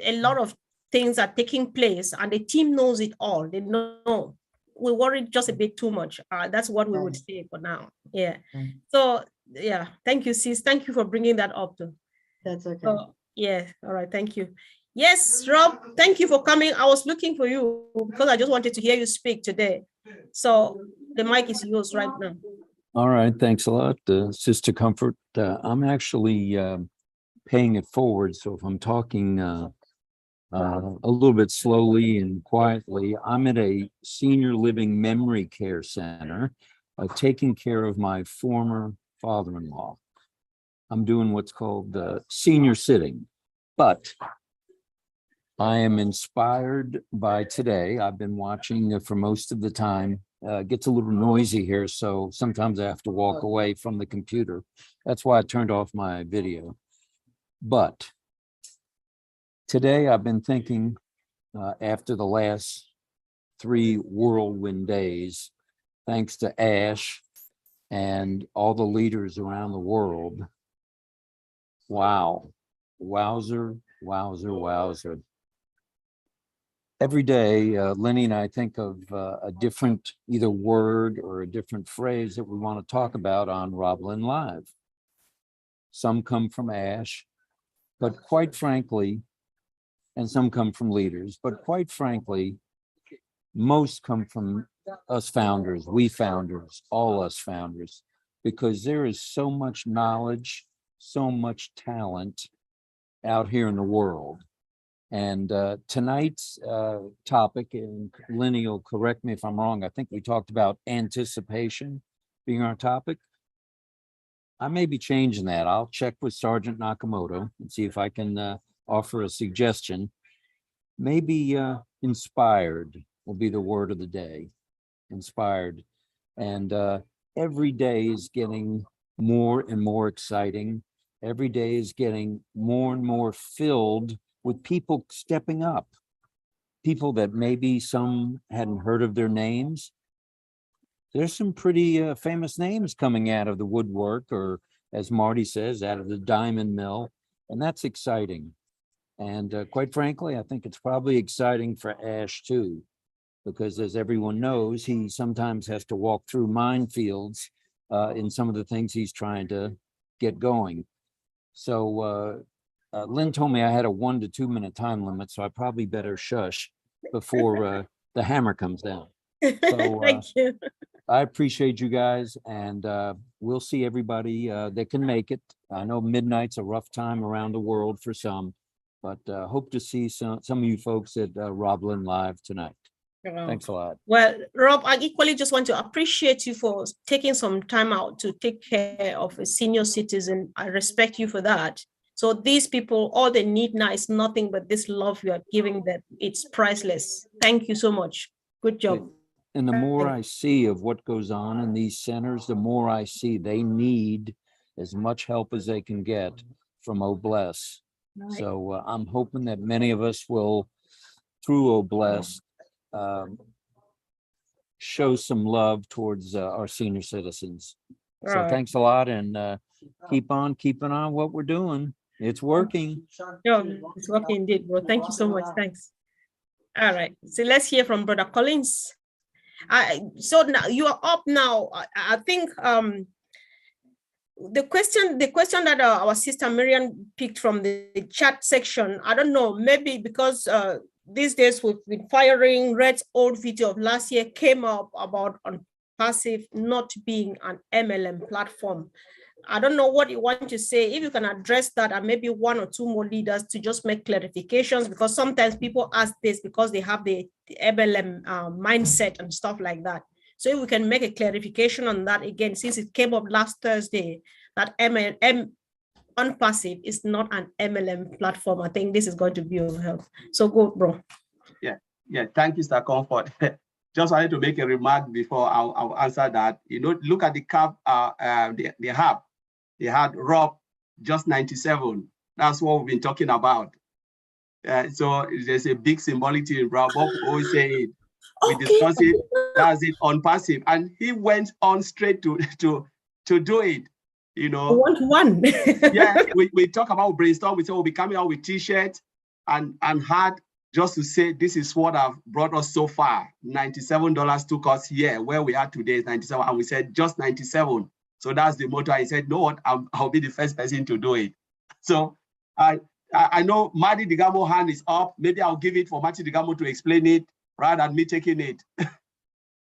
A lot of things are taking place and the team knows it all. They know. We worry just a bit too much. That's what we would say for now. Yeah. So yeah, thank you, sis. Thank you for bringing that up too. That's okay. Yeah. All right. Thank you. Yes, Rob, thank you for coming. I was looking for you because I just wanted to hear you speak today. So the mic is yours right now. All right, thanks a lot, Sister Comfort. I'm actually paying it forward, so if I'm talking a little bit slowly and quietly, I'm at a senior living memory care center, taking care of my former father-in-law. I'm doing what's called senior sitting, but I am inspired by today. I've been watching for most of the time. Gets a little noisy here, so sometimes I have to walk away from the computer. That's why I turned off my video. But today I've been thinking, after the last 3 whirlwind days, thanks to Ash and all the leaders around the world. Wow, wowzer, wowzer, wowzer. Every day, Lenny and I think of a different either word or a different phrase that we want to talk about on Roblin Live. Some come from Ash, but quite frankly, and some come from leaders, but quite frankly, most come from us founders, we founders, all us founders, because there is so much knowledge, so much talent out here in the world. And tonight's topic, and Lenny will correct me if I'm wrong, I think we talked about anticipation being our topic. I may be changing that. I'll check with Sergeant Nakamoto and see if I can offer a suggestion. Maybe inspired will be the word of the day, inspired. And every day is getting more and more exciting. Every day is getting more and more filled with people stepping up, people that maybe some hadn't heard of their names. There's some pretty famous names coming out of the woodwork, or as Marty says, out of the diamond mill, and that's exciting. And quite frankly, I think it's probably exciting for Ash too, because as everyone knows, he sometimes has to walk through minefields in some of the things he's trying to get going. So Lynn told me I had a 1 to 2 minute time limit, so I probably better shush before the hammer comes down. So Thank you. I appreciate you guys, and we'll see everybody that can make it. I know midnight's a rough time around the world for some, but hope to see some of you folks at Roblin Live tonight. Thanks a lot. Well, Rob, I equally just want to appreciate you for taking some time out to take care of a senior citizen. I respect you for that. So these people, all they need now is nothing but this love you are giving them. It's priceless. Thank you so much. Good job. And the more I see of what goes on in these centers, the more I see they need as much help as they can get from OBLESS. Right. So I'm hoping that many of us will, through OBLESS, show some love towards our senior citizens. So Right. thanks a lot, and keep on keeping on what we're doing. It's working. Yeah, it's working indeed, bro. Thank you so much. Thanks. All right. So let's hear from Brother Collins. So now you are up now. I think the question that our sister Miriam picked from the chat section, I don't know, maybe because these days we've been firing. Red's old video of last year came up about OnPassive not being an MLM platform. I don't know what you want to say. If you can address that, and maybe 1 or 2 more leaders to just make clarifications, because sometimes people ask this because they have the MLM mindset and stuff like that. So if we can make a clarification on that again, since it came up last Thursday, that OnPassive is not an MLM platform. I think this is going to be of help. So go, bro. Yeah. Thank you, Mr. Comfort. Just wanted to make a remark before I'll answer that. You know, look at the cap, they had Rob just 97. That's what we've been talking about. So there's a big symbolicity in Rob. Bob always say it. We discuss it. That's it OnPassive, and he went on straight to do it. You know, one. Yeah, we talk about brainstorm. We say we'll be coming out with T-shirts and hat, just to say this is what have brought us so far. $97 took us here. Where we are today is 97, and we said just 97. So that's the motto. I said, no, what? I'll be the first person to do it. So I know Marty Digamo hand is up. Maybe I'll give it for Marty Digamo to explain it rather than me taking it.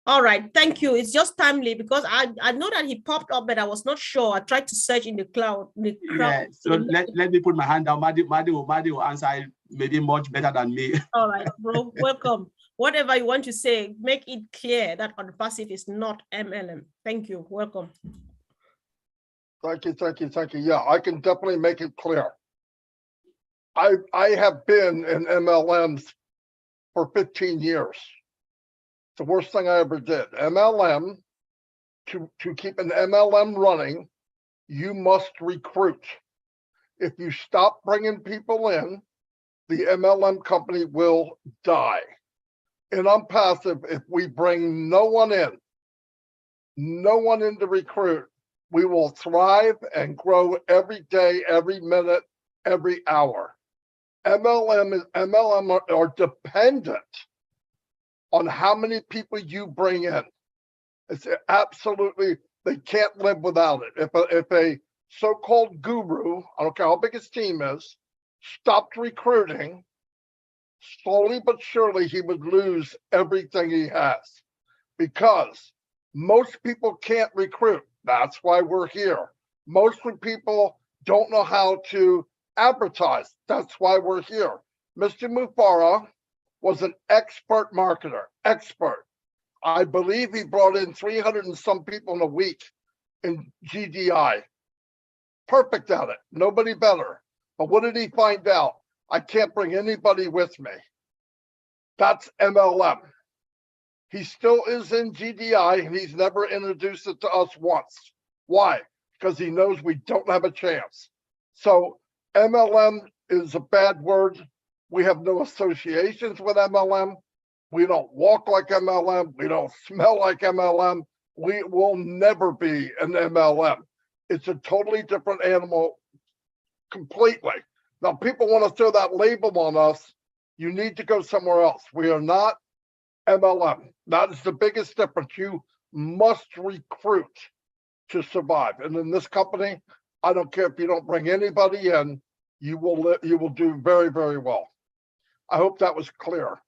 All right, thank you. It's just timely because I know that he popped up, but I was not sure. I tried to search in the cloud. Yeah, so let me put my hand down. Marty will answer maybe much better than me. All right, bro, welcome. Whatever you want to say, make it clear that OnPassive is not MLM. Thank you, welcome. Thank you. Yeah, I can definitely make it clear. I have been in MLMs for 15 years. The worst thing I ever did. MLM, to keep an MLM running, you must recruit. If you stop bringing people in, the MLM company will die. In OnPassive, if we bring no one in to recruit, we will thrive and grow every day, every minute, every hour. MLM are dependent on how many people you bring in. It's absolutely, they can't live without it. If a so-called guru, I don't care how big his team is, stopped recruiting, slowly but surely he would lose everything he has, because most people can't recruit. That's why we're here. Most people don't know how to advertise. That's why we're here. Mr. Mufara was an expert marketer, expert. I believe he brought in 300 and some people in a week in GDI. Perfect at it, nobody better. But what did he find out? I can't bring anybody with me. That's MLM. He still is in GDI and he's never introduced it to us once. Why? Because he knows we don't have a chance. So MLM is a bad word. We have no associations with MLM. We don't walk like MLM. We don't smell like MLM. We will never be an MLM. It's a totally different animal completely. Now, people want to throw that label on us. You need to go somewhere else. We are not MLM. That is the biggest difference. You must recruit to survive. And in this company, I don't care if you don't bring anybody in, you will do very, very well. I hope that was clear.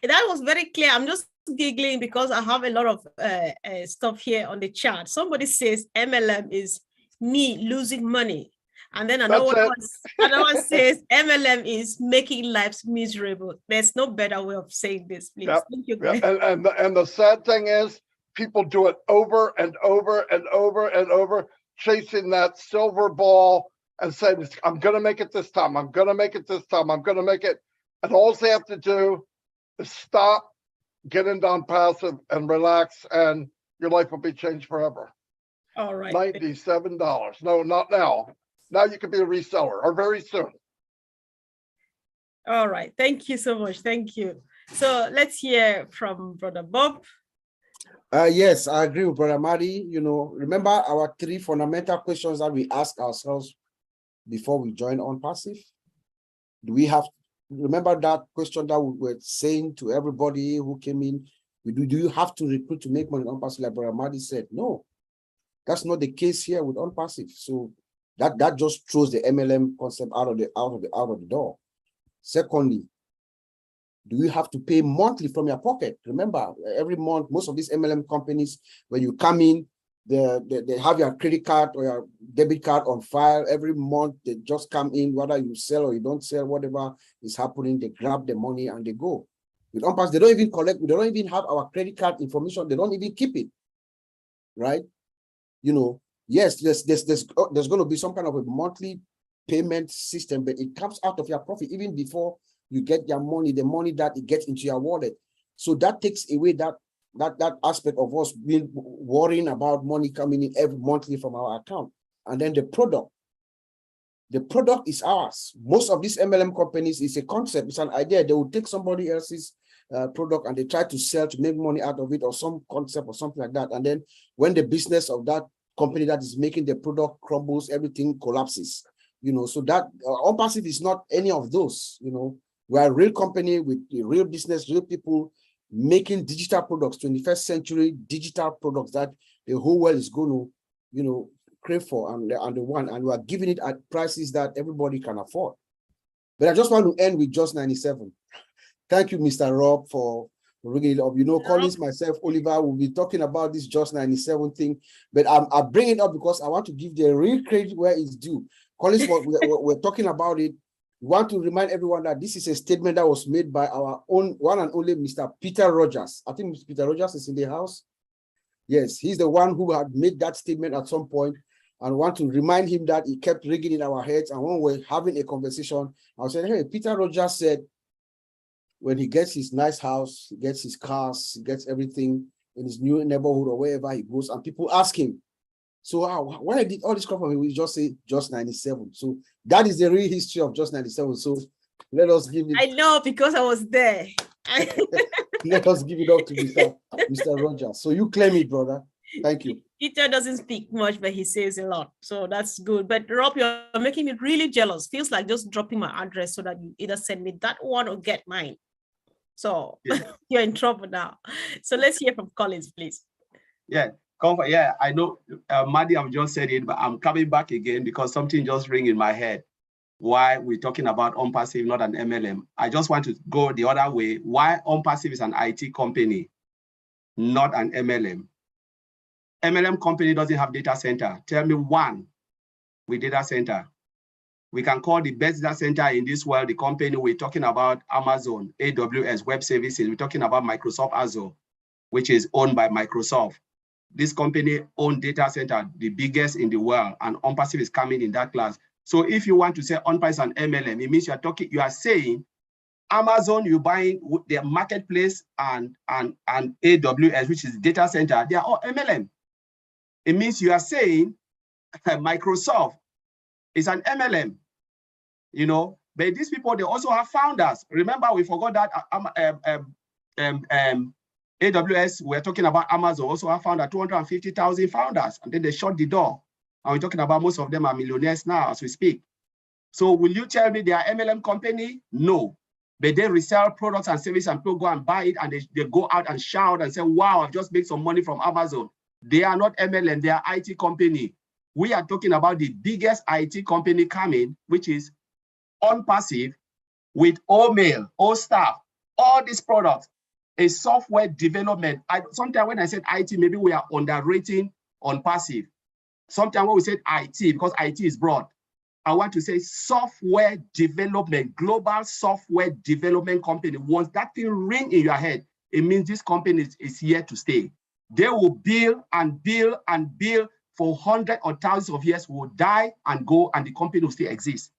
That was very clear. I'm just giggling because I have a lot of stuff here on the chat. Somebody says MLM is me losing money. And then another one says MLM is making lives miserable. There's no better way of saying this, please. Yep. Thank you. Yep. And the sad thing is people do it over and over and over and over, chasing that silver ball and saying, I'm going to make it this time. I'm going to make it this time. I'm going to make it. And all they have to do is stop, get into passive and relax, and your life will be changed forever. All right. $97. No, not now. Now you can be a reseller, or very soon. All right. Thank you so much. Thank you. So let's hear from Brother Bob. Yes, I agree with Brother Madi. You know, remember our 3 fundamental questions that we ask ourselves before we join OnPassive? Do we have, remember that question that we were saying to everybody who came in? Do you have to recruit to make money on OnPassive? Like Brother Madi said, no, that's not the case here with OnPassive. So that just throws the MLM concept out of the door. Secondly, do you have to pay monthly from your pocket? Remember, every month, most of these MLM companies, when you come in, they have your credit card or your debit card on file. Every month, they just come in, whether you sell or you don't sell, whatever is happening, they grab the money and they go. With OnPassive, they don't even collect, they don't even have our credit card information. They don't even keep it, right? You know, yes, there's going to be some kind of a monthly payment system, but it comes out of your profit even before you get your money, the money that it gets into your wallet. So that takes away that aspect of us being worrying about money coming in every monthly from our account. And then the product is ours. Most of these MLM companies is a concept, it's an idea. They will take somebody else's product and they try to sell to make money out of it, or some concept or something like that. And then when the business of that company that is making the product crumbles, everything collapses. You know, so that OnPassive is not any of those. You know, we are a real company with a real business, real people making digital products, 21st century digital products that the whole world is going to, you know, crave for and we are giving it at prices that everybody can afford. But I just want to end with Just 97. Thank you, Mr. Rob, for bringing it up. You know, Collins, myself, Oliver will be talking about this Just 97 thing, but I bring it up because I want to give the real credit where it's due. Collins, we're talking about it. We want to remind everyone that this is a statement that was made by our own one and only Mr. Peter Rogers. I think Mr. Peter Rogers is in the house. Yes, he's the one who had made that statement at some point, and want to remind him that he kept ringing in our heads. And when we're having a conversation, I was saying, hey, Peter Rogers said, when he gets his nice house, he gets his cars, he gets everything in his new neighborhood or wherever he goes, and people ask him, so when I did all this crap from him, we just say Just 97. So that is the real history of Just 97. So let us give it. I know, because I was there. Let us give it up to Mr. Rogers. So you claim it, brother. Thank you. Peter doesn't speak much, but he says a lot. So that's good. But Rob, you're making me really jealous. Feels like just dropping my address so that you either send me that one or get mine. So yeah. You're in trouble now. So let's hear from Collins, please. Yeah. Yeah, I know, Madi, I've just said it, but I'm coming back again because something just rang in my head. Why we're talking about OnPassive, not an MLM. I just want to go the other way. Why OnPassive is an IT company, not an MLM. MLM company doesn't have data center. Tell me one with data center. We can call the best data center in this world the company we're talking about, Amazon, AWS, Web Services. We're talking about Microsoft Azure, which is owned by Microsoft. This company owns data center, the biggest in the world, and OnPassive is coming in that class. So if you want to say OnPassive and MLM, it means you are saying Amazon, you're buying their marketplace and AWS, which is data center, they are all MLM. It means you are saying Microsoft is an MLM, you know, but these people, they also have founders. Remember, we forgot that AWS, we're talking about Amazon, also have found 250,000 founders, and then they shut the door. And we're talking about most of them are millionaires now as we speak. So will you tell me they are MLM company? No. But they resell products and services and people go and buy it and they go out and shout and say, wow, I've just made some money from Amazon. They are not MLM, they are IT company. We are talking about the biggest IT company coming, which is OnPassive, with all mail, all staff, all these products, a software development. Sometimes when I said IT, maybe we are underrating OnPassive. Sometimes when we said IT, because IT is broad, I want to say software development, global software development company. Once that thing ring in your head, it means this company is here to stay. They will build and build and build for hundreds or thousands of years, will die and go, and the company will still exist.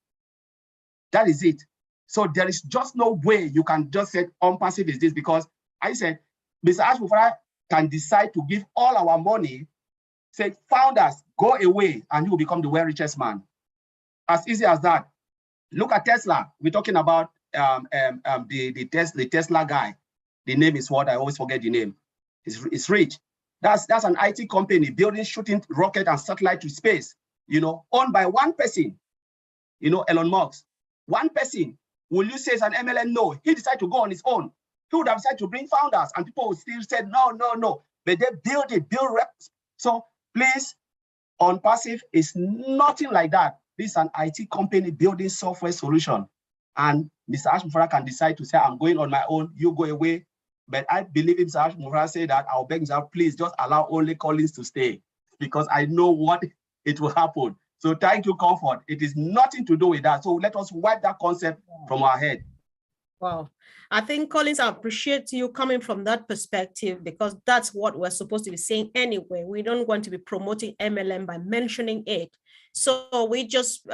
That is it. So there is just no way you can just say OnPassive is this, because I said, Mr. Ashmufara can decide to give all our money, say, founders, go away, and you will become the world richest man. As easy as that. Look at Tesla. We're talking about the Tesla guy. The name is what? I always forget the name. It's rich. That's an IT company building, shooting rocket and satellite to space, you know, owned by one person, you know, Elon Musk. One person. Will you say it's an MLM? No. He decided to go on his own. He would have decided to bring founders, and people would still say, no, no, no. But they build it, build reps. So please, OnPassive is nothing like that. This is an IT company building software solution. And Mr. Ashmufara can decide to say, I'm going on my own, you go away. But I believe if Mr. Ashmufara say that, I'll beg Mr. Please just allow only Collins to stay, because I know what it will happen. So thank you, Comfort. It is nothing to do with that. So let us wipe that concept from our head. Wow. I think, Collins, I appreciate you coming from that perspective, because that's what we're supposed to be saying anyway. We don't want to be promoting MLM by mentioning it. So we just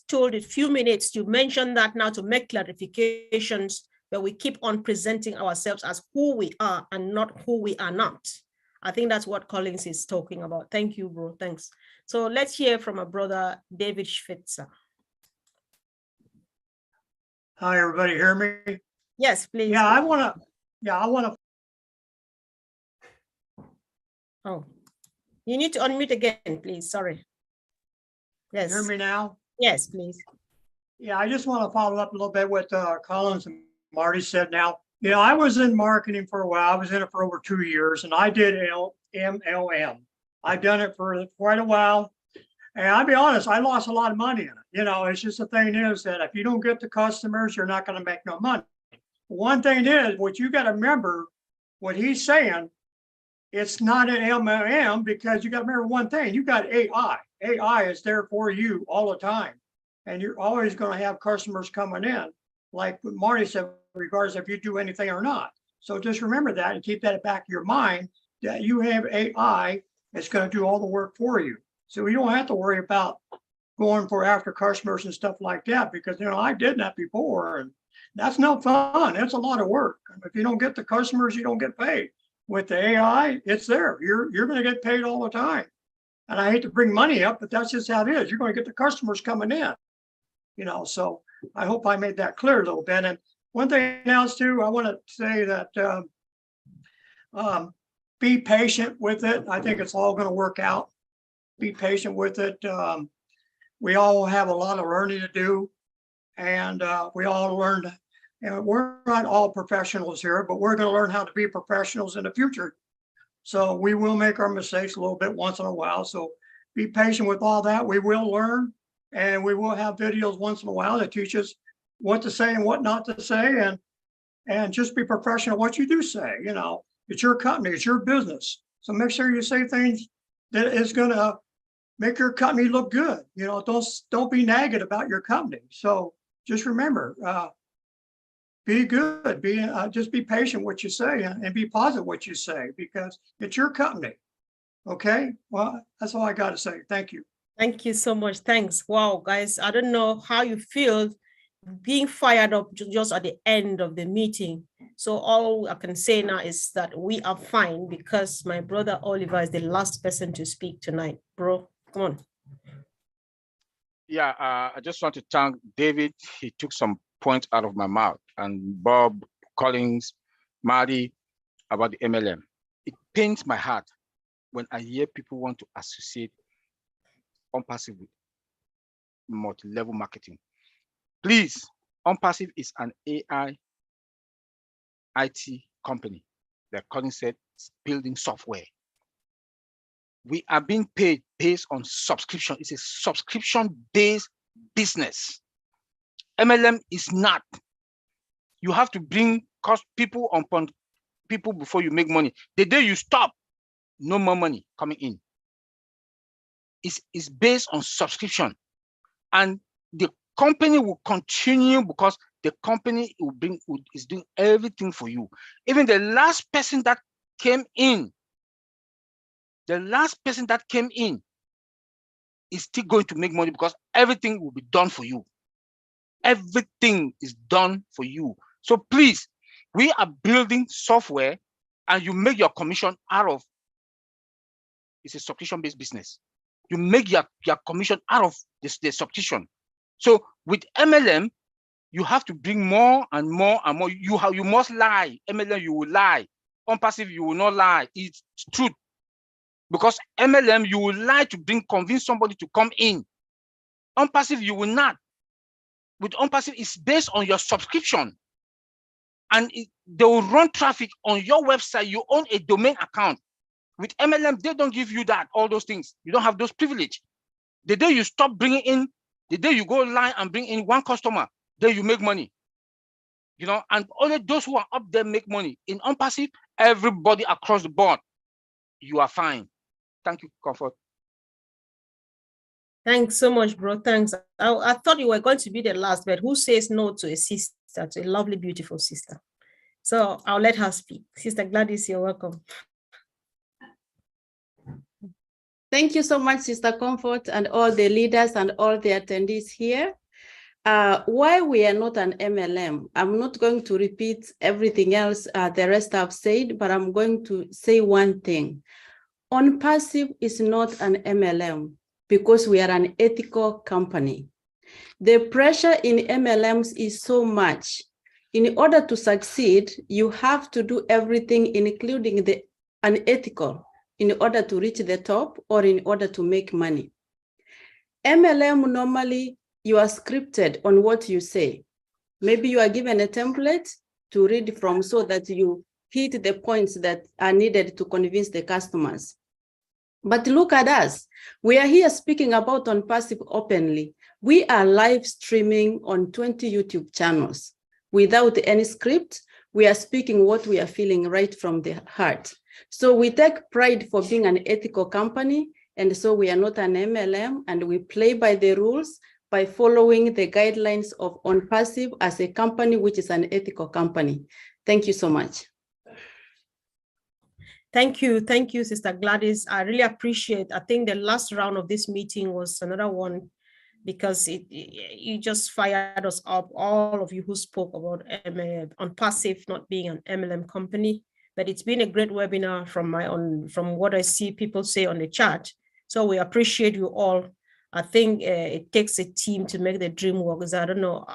told a few minutes to mention that now to make clarifications, but we keep on presenting ourselves as who we are and not who we are not. I think that's what Collins is talking about. Thank you, bro. Thanks. So let's hear from our brother, David Schwitzer. Hi, everybody hear me? Yes, please. Yeah, I want to. Oh, you need to unmute again, please. Sorry. Yes. Hear me now? Yes, please. Yeah, I just want to follow up a little bit with Collins and Marty said now. You know, I was in marketing for a while. I was in it for over 2 years, and I did MLM. I've done it for quite a while. And I'll be honest, I lost a lot of money in it. You know, it's just the thing is that if you don't get the customers, you're not going to make no money. One thing is, what you got to remember, what he's saying, it's not an MLM, because you got to remember one thing, you got AI. AI is there for you all the time. And you're always going to have customers coming in, like what Marty said, regardless if you do anything or not. So just remember that and keep that at the back of your mind, that you have AI that's going to do all the work for you. So you don't have to worry about going for after customers and stuff like that, because, you know, I did that before, and that's no fun. It's a lot of work. If you don't get the customers, you don't get paid. With the AI, it's there. You're going to get paid all the time. And I hate to bring money up, but that's just how it is. You're going to get the customers coming in, you know. So I hope I made that clear a little bit. And one thing else too, I want to say that be patient with it. I think it's all going to work out. Be patient with it. We all have a lot of learning to do, and we all learned. And we're not all professionals here, but we're going to learn how to be professionals in the future. So we will make our mistakes a little bit once in a while. So be patient with all that. We will learn, and we will have videos once in a while that teach us what to say and what not to say, and just be professional what you do say. You know, it's your company, it's your business. So make sure you say things that is going to make your company look good. You know, don't be negative about your company. So just remember, be good, just be patient what you say, and be positive what you say, because it's your company. Okay, well, that's all I got to say. Thank you. Thank you so much. Thanks. Wow, guys, I don't know how you feel being fired up just at the end of the meeting. So all I can say now is that we are fine, because my brother Oliver is the last person to speak tonight. Bro, come on. Yeah, I just want to thank David. He took some points out of my mouth, and Bob, Collins, Marty, about the MLM. It pains my heart when I hear people want to associate OnPassive with multi-level marketing. Please, OnPassive is an AI IT company. Like Colin said, it's building software. We are being paid based on subscription. It's a subscription-based business. MLM is not. You have to bring cost people upon people before you make money. The day you stop, no more money coming in. It's based on subscription, and the company will continue because the company is doing everything for you. Even the last person that came in, is still going to make money because everything will be done for you. Everything is done for you. So please, we are building software, and you make your commission out of. It's a subscription-based business. You make your commission out of the subscription. So with MLM, you have to bring more and more and more. You must lie. MLM, you will lie. OnPassive, you will not lie. It's truth. Because MLM, you will lie to convince somebody to come in. OnPassive, you will not. With OnPassive, it's based on your subscription. And they will run traffic on your website. You own a domain account. With MLM, they don't give you that, all those things. You don't have those privileges. The day you stop bringing in, the day you go line and bring in one customer, then you make money. You know, and only those who are up there make money. In OnPassive, everybody across the board, you are fine. Thank you, Comfort. Thanks so much, bro. Thanks. I thought you were going to be the last, but who says no to a sister, to a lovely, beautiful sister? So I'll let her speak. Sister Gladys, you're welcome. Thank you so much, Sister Comfort, and all the leaders and all the attendees here. Why we are not an MLM, I'm not going to repeat everything else the rest have said, but I'm going to say one thing. OnPassive is not an MLM because we are an ethical company. The pressure in MLMs is so much. In order to succeed, you have to do everything, including the unethical, in order to reach the top or in order to make money. MLM, normally you are scripted on what you say. Maybe you are given a template to read from so that you hit the points that are needed to convince the customers. But look at us. We are here speaking about OnPassive openly. We are live streaming on 20 YouTube channels. Without any script, we are speaking what we are feeling right from the heart. So we take pride for being an ethical company, and so we are not an MLM, and we play by the rules by following the guidelines of OnPassive as a company which is an ethical company. Thank you so much. Thank you, Sister Gladys. I really appreciate. I think the last round of this meeting was another one because you just fired us up, all of you who spoke about OnPassive not being an MLM company. But it's been a great webinar from what I see people say on the chat. So we appreciate you all. I think it takes a team to make the dream work. I don't know.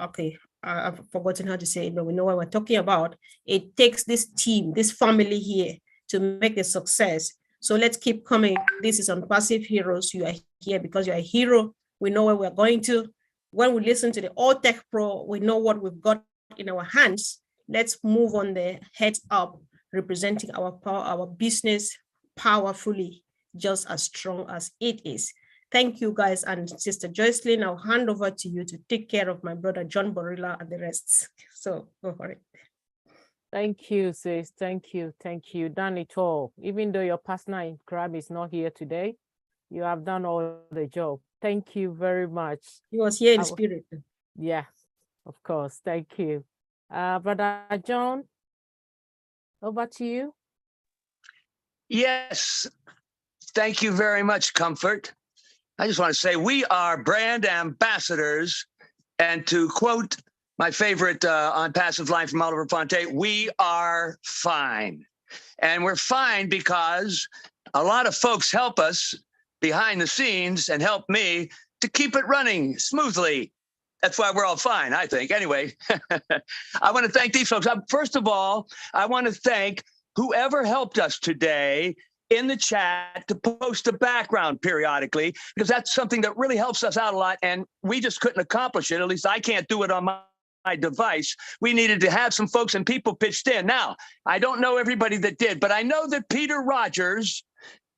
Okay, I've forgotten how to say it, but we know what we're talking about. It takes this team, this family here to make a success. So let's keep coming. This is OnPassive Heroes. You are here because you're a hero. We know where we're going to. When we listen to the All Tech Pro, we know what we've got in our hands. Let's move on the heads up, representing our power, our business powerfully, just as strong as it is. Thank you, guys. And Sister Joycelyn, I'll hand over to you to take care of my brother, John Borilla, and the rest. So go for it. Thank you, sis. Thank you. Thank you. Done it all. Even though your partner in crime is not here today, you have done all the job. Thank you very much. He was here in spirit. Yeah, of course. Thank you. Brother John, over to you. Yes, thank you very much, Comfort. I just want to say we are brand ambassadors, and to quote my favorite OnPassive line from Oliver Fonte, we are fine. And we're fine because a lot of folks help us behind the scenes and help me to keep it running smoothly. That's why we're all fine, I think. Anyway, I want to thank these folks. First of all, I want to thank whoever helped us today in the chat to post a background periodically, because that's something that really helps us out a lot. And we just couldn't accomplish it. At least I can't do it on my device. We needed to have some folks and people pitched in. Now, I don't know everybody that did, but I know that Peter Rogers,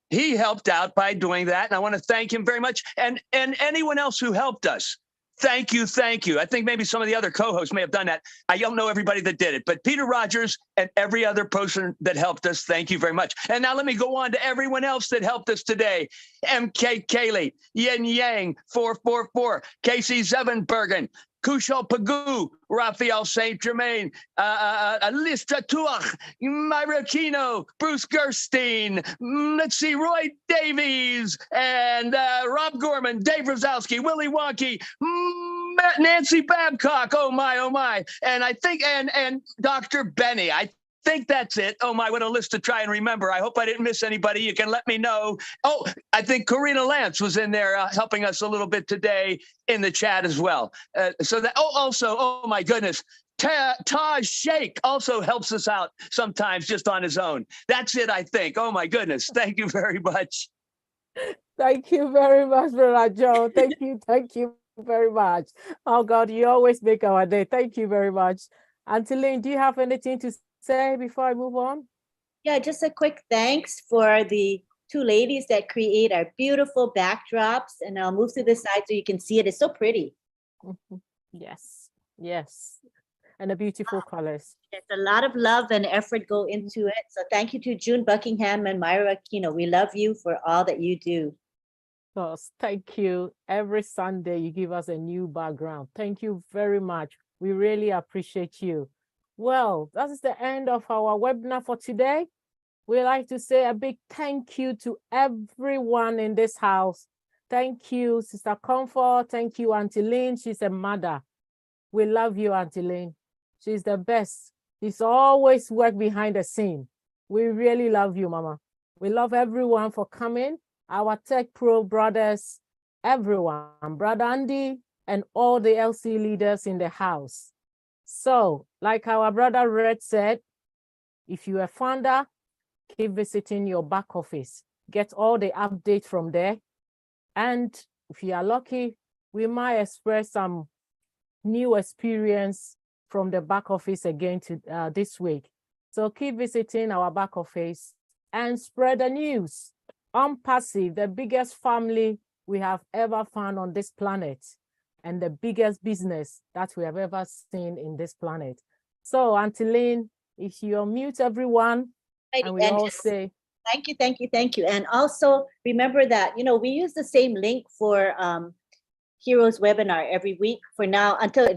he helped out by doing that. And I want to thank him very much. And anyone else who helped us. Thank you, thank you. I think maybe some of the other co-hosts may have done that. I don't know everybody that did it, but Peter Rogers and every other person that helped us, thank you very much. And now let me go on to everyone else that helped us today. MK Kaylee, Yin Yang 444, Casey Zevenbergen, Kushal Pagu, Raphael St. Germain, Alista Tuach, Myra Kino, Bruce Gerstein, let's see, Roy Davies, and Rob Gorman, Dave Rosowski, Willie Wonky, Nancy Babcock, oh my, and I think, and Dr. Benny, I think that's it. Oh my, what a list to try and remember. I hope I didn't miss anybody. You can let me know. Oh, I think Karina Lance was in there helping us a little bit today in the chat as well. So that, oh my goodness, Taj Sheikh also helps us out sometimes just on his own. That's it, I think. Oh my goodness. Thank you very much. Thank you very much, Brother Joe. Thank you very much. Oh God, you always make our day. Thank you very much. Auntie Lynn, do you have anything to say before I move on? Yeah, just a quick thanks for the two ladies that create our beautiful backdrops. And I'll move to the side so you can see it. It's so pretty. Yes. And the beautiful colors. There's a lot of love and effort go into it. So thank you to June Buckingham and Myra Aquino. We love you for all that you do. Yes, thank you. Every Sunday you give us a new background. Thank you very much. We really appreciate you. Well, that is the end of our webinar for today. We'd like to say a big thank you to everyone in this house. Thank you, Sister Comfort. Thank you, Auntie Lynn. She's a mother. We love you, Auntie Lynn. She's the best. She's always worked behind the scene. We really love you, Mama. We love everyone for coming. Our Tech Pro brothers, everyone, Brother Andy, and all the LC leaders in the house. So, like our brother Red said, if you're a founder, keep visiting your back office. Get all the updates from there. And if you are lucky, we might express some new experience from the back office again to this week. So keep visiting our back office and spread the news. OnPassive, the biggest family we have ever found on this planet, and the biggest business that we have ever seen in this planet. So, Auntie Lynn, if you unmute everyone, and we all say, thank you. And also remember that, we use the same link for Heroes webinar every week for now until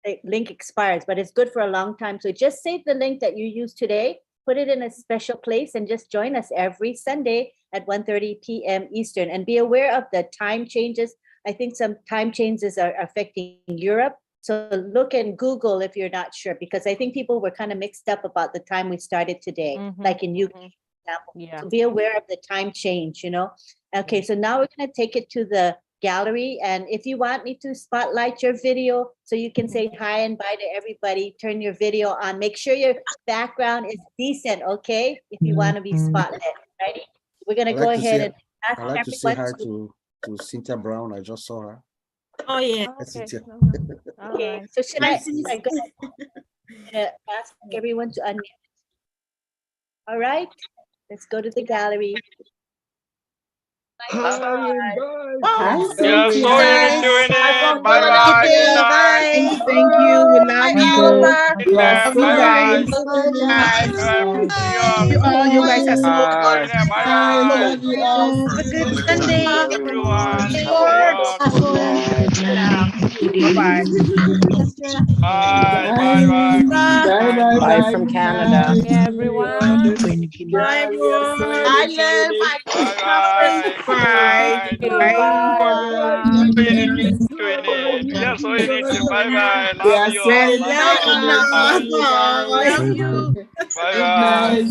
the link expires, but it's good for a long time. So just save the link that you use today, put it in a special place, and just join us every Sunday at 1:30 p.m. Eastern. And be aware of the time changes. I think some time changes are affecting Europe. So look in Google if you're not sure, because I think people were kind of mixed up about the time we started today, like in UK, for example. Yeah. So be aware of the time change, Okay, so now we're going to take it to the gallery. And if you want me to spotlight your video so you can say hi and bye to everybody, turn your video on. Make sure your background is decent, okay? If you want to be spotlit, right? We're going to go ahead and ask I'd like to say hi everyone to Cynthia Brown. I just saw her. Oh, yeah. Hi, Cynthia. Okay, so should I go ahead? Ask everyone to unmute? All right, let's go to the gallery. Hi. Yeah, sorry, doing it. Bye-bye. Good night. Thank you. We love you. Love you guys. You guys are so good. Bye-bye. Have a good Sunday, everyone. Bye. Bye from Canada. Everyone. Bye, everyone. Bye. Yes, we need to. Bye-bye. Love you all. Love you. Bye. Bye-bye.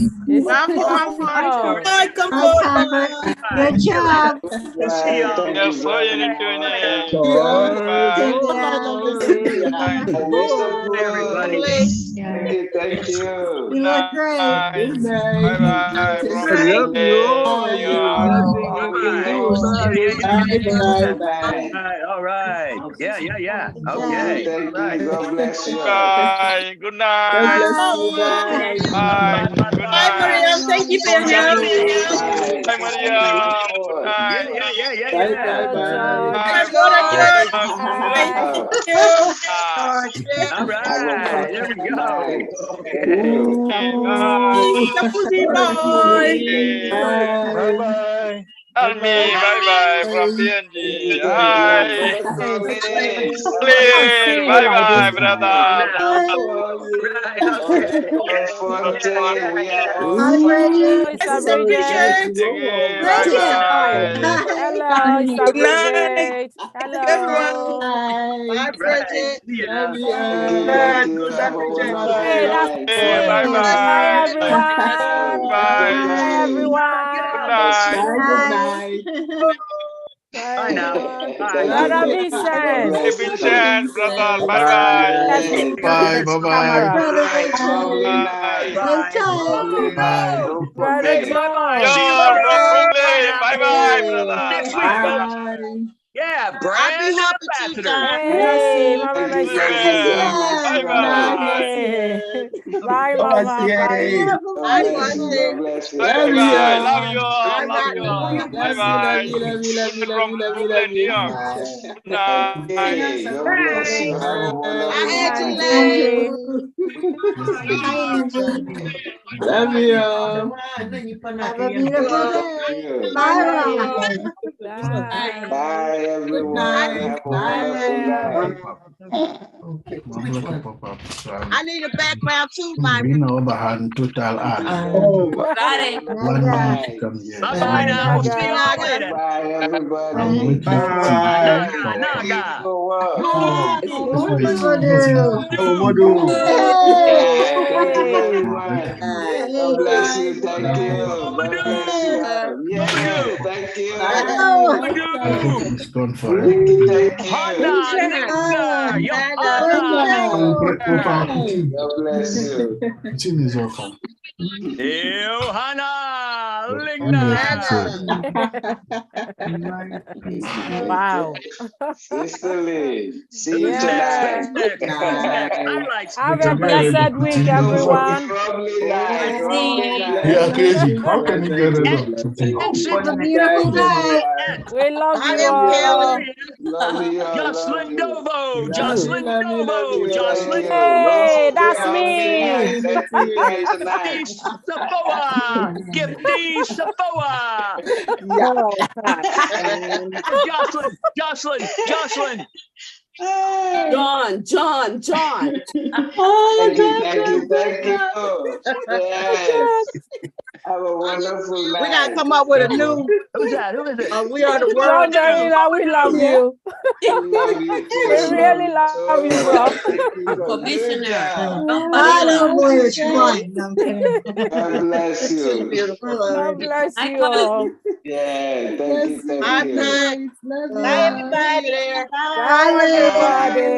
Good job. Yo soy en el Thank you. You look great. Bye-bye. Love you All right. Yeah. Okay. God bless you. Bye. Good night. Bye. Good Bye, night. Mariam. Thank you for your help. Bye, Mariam. Good night. My brother George. Thank you. All right. There we go. Bye-bye. Almi, bye-bye from PNG. Hi. Clear. Bye-bye, brother. Hello, Good night. Hello. Bye, Bridget. Hey, that's it. Bye, everyone. Bye, everyone. Good night. Bye now. Brother Vincent. Hey, Vincent, brother. Bye-bye. Bye, bye-bye. Brother John. John from Brooklyn. Bye-bye, brother. Bye. Yeah, brand ambassador. Merci, Mama Merci. Bye-bye. Bye, Mama. Bye. Bye-bye. Love you all. Love you all. Bye-bye. From Brooklyn, New York. Good night. Love you. Have a beautiful day. Bye. Bye, everyone. Have a wonderful night. I need a background too, my Bahan total art. got it. Bye-bye now. See you all later. Bye, everybody. Naga. Thank you very much. God bless you. Thank you. God bless you. Yeah, thank you. It's gone for Thank you. God bless you. Is okay. Johanna Wow. Sister Lee, see you tonight. Have a blessed week, everyone. Yeah, crazy. How can you get rid of Have a beautiful day. We love you all. Jocelyn Dovo. Jocelyn Dovo. Jocelyn Hey, that's me. Gifty Safoa. Gifty Safoa. Jocelyn. John. Thank you. Yes. Have a wonderful night. We gotta come up with a new. Who's that? Who is it? We are the John world. Dorina, we love you. We really love you, bro. Commissioner. I don't believe it's fun. I'm kidding. God bless you. God bless you all. Yeah, thank you. Bye, everybody there. Bye, everybody.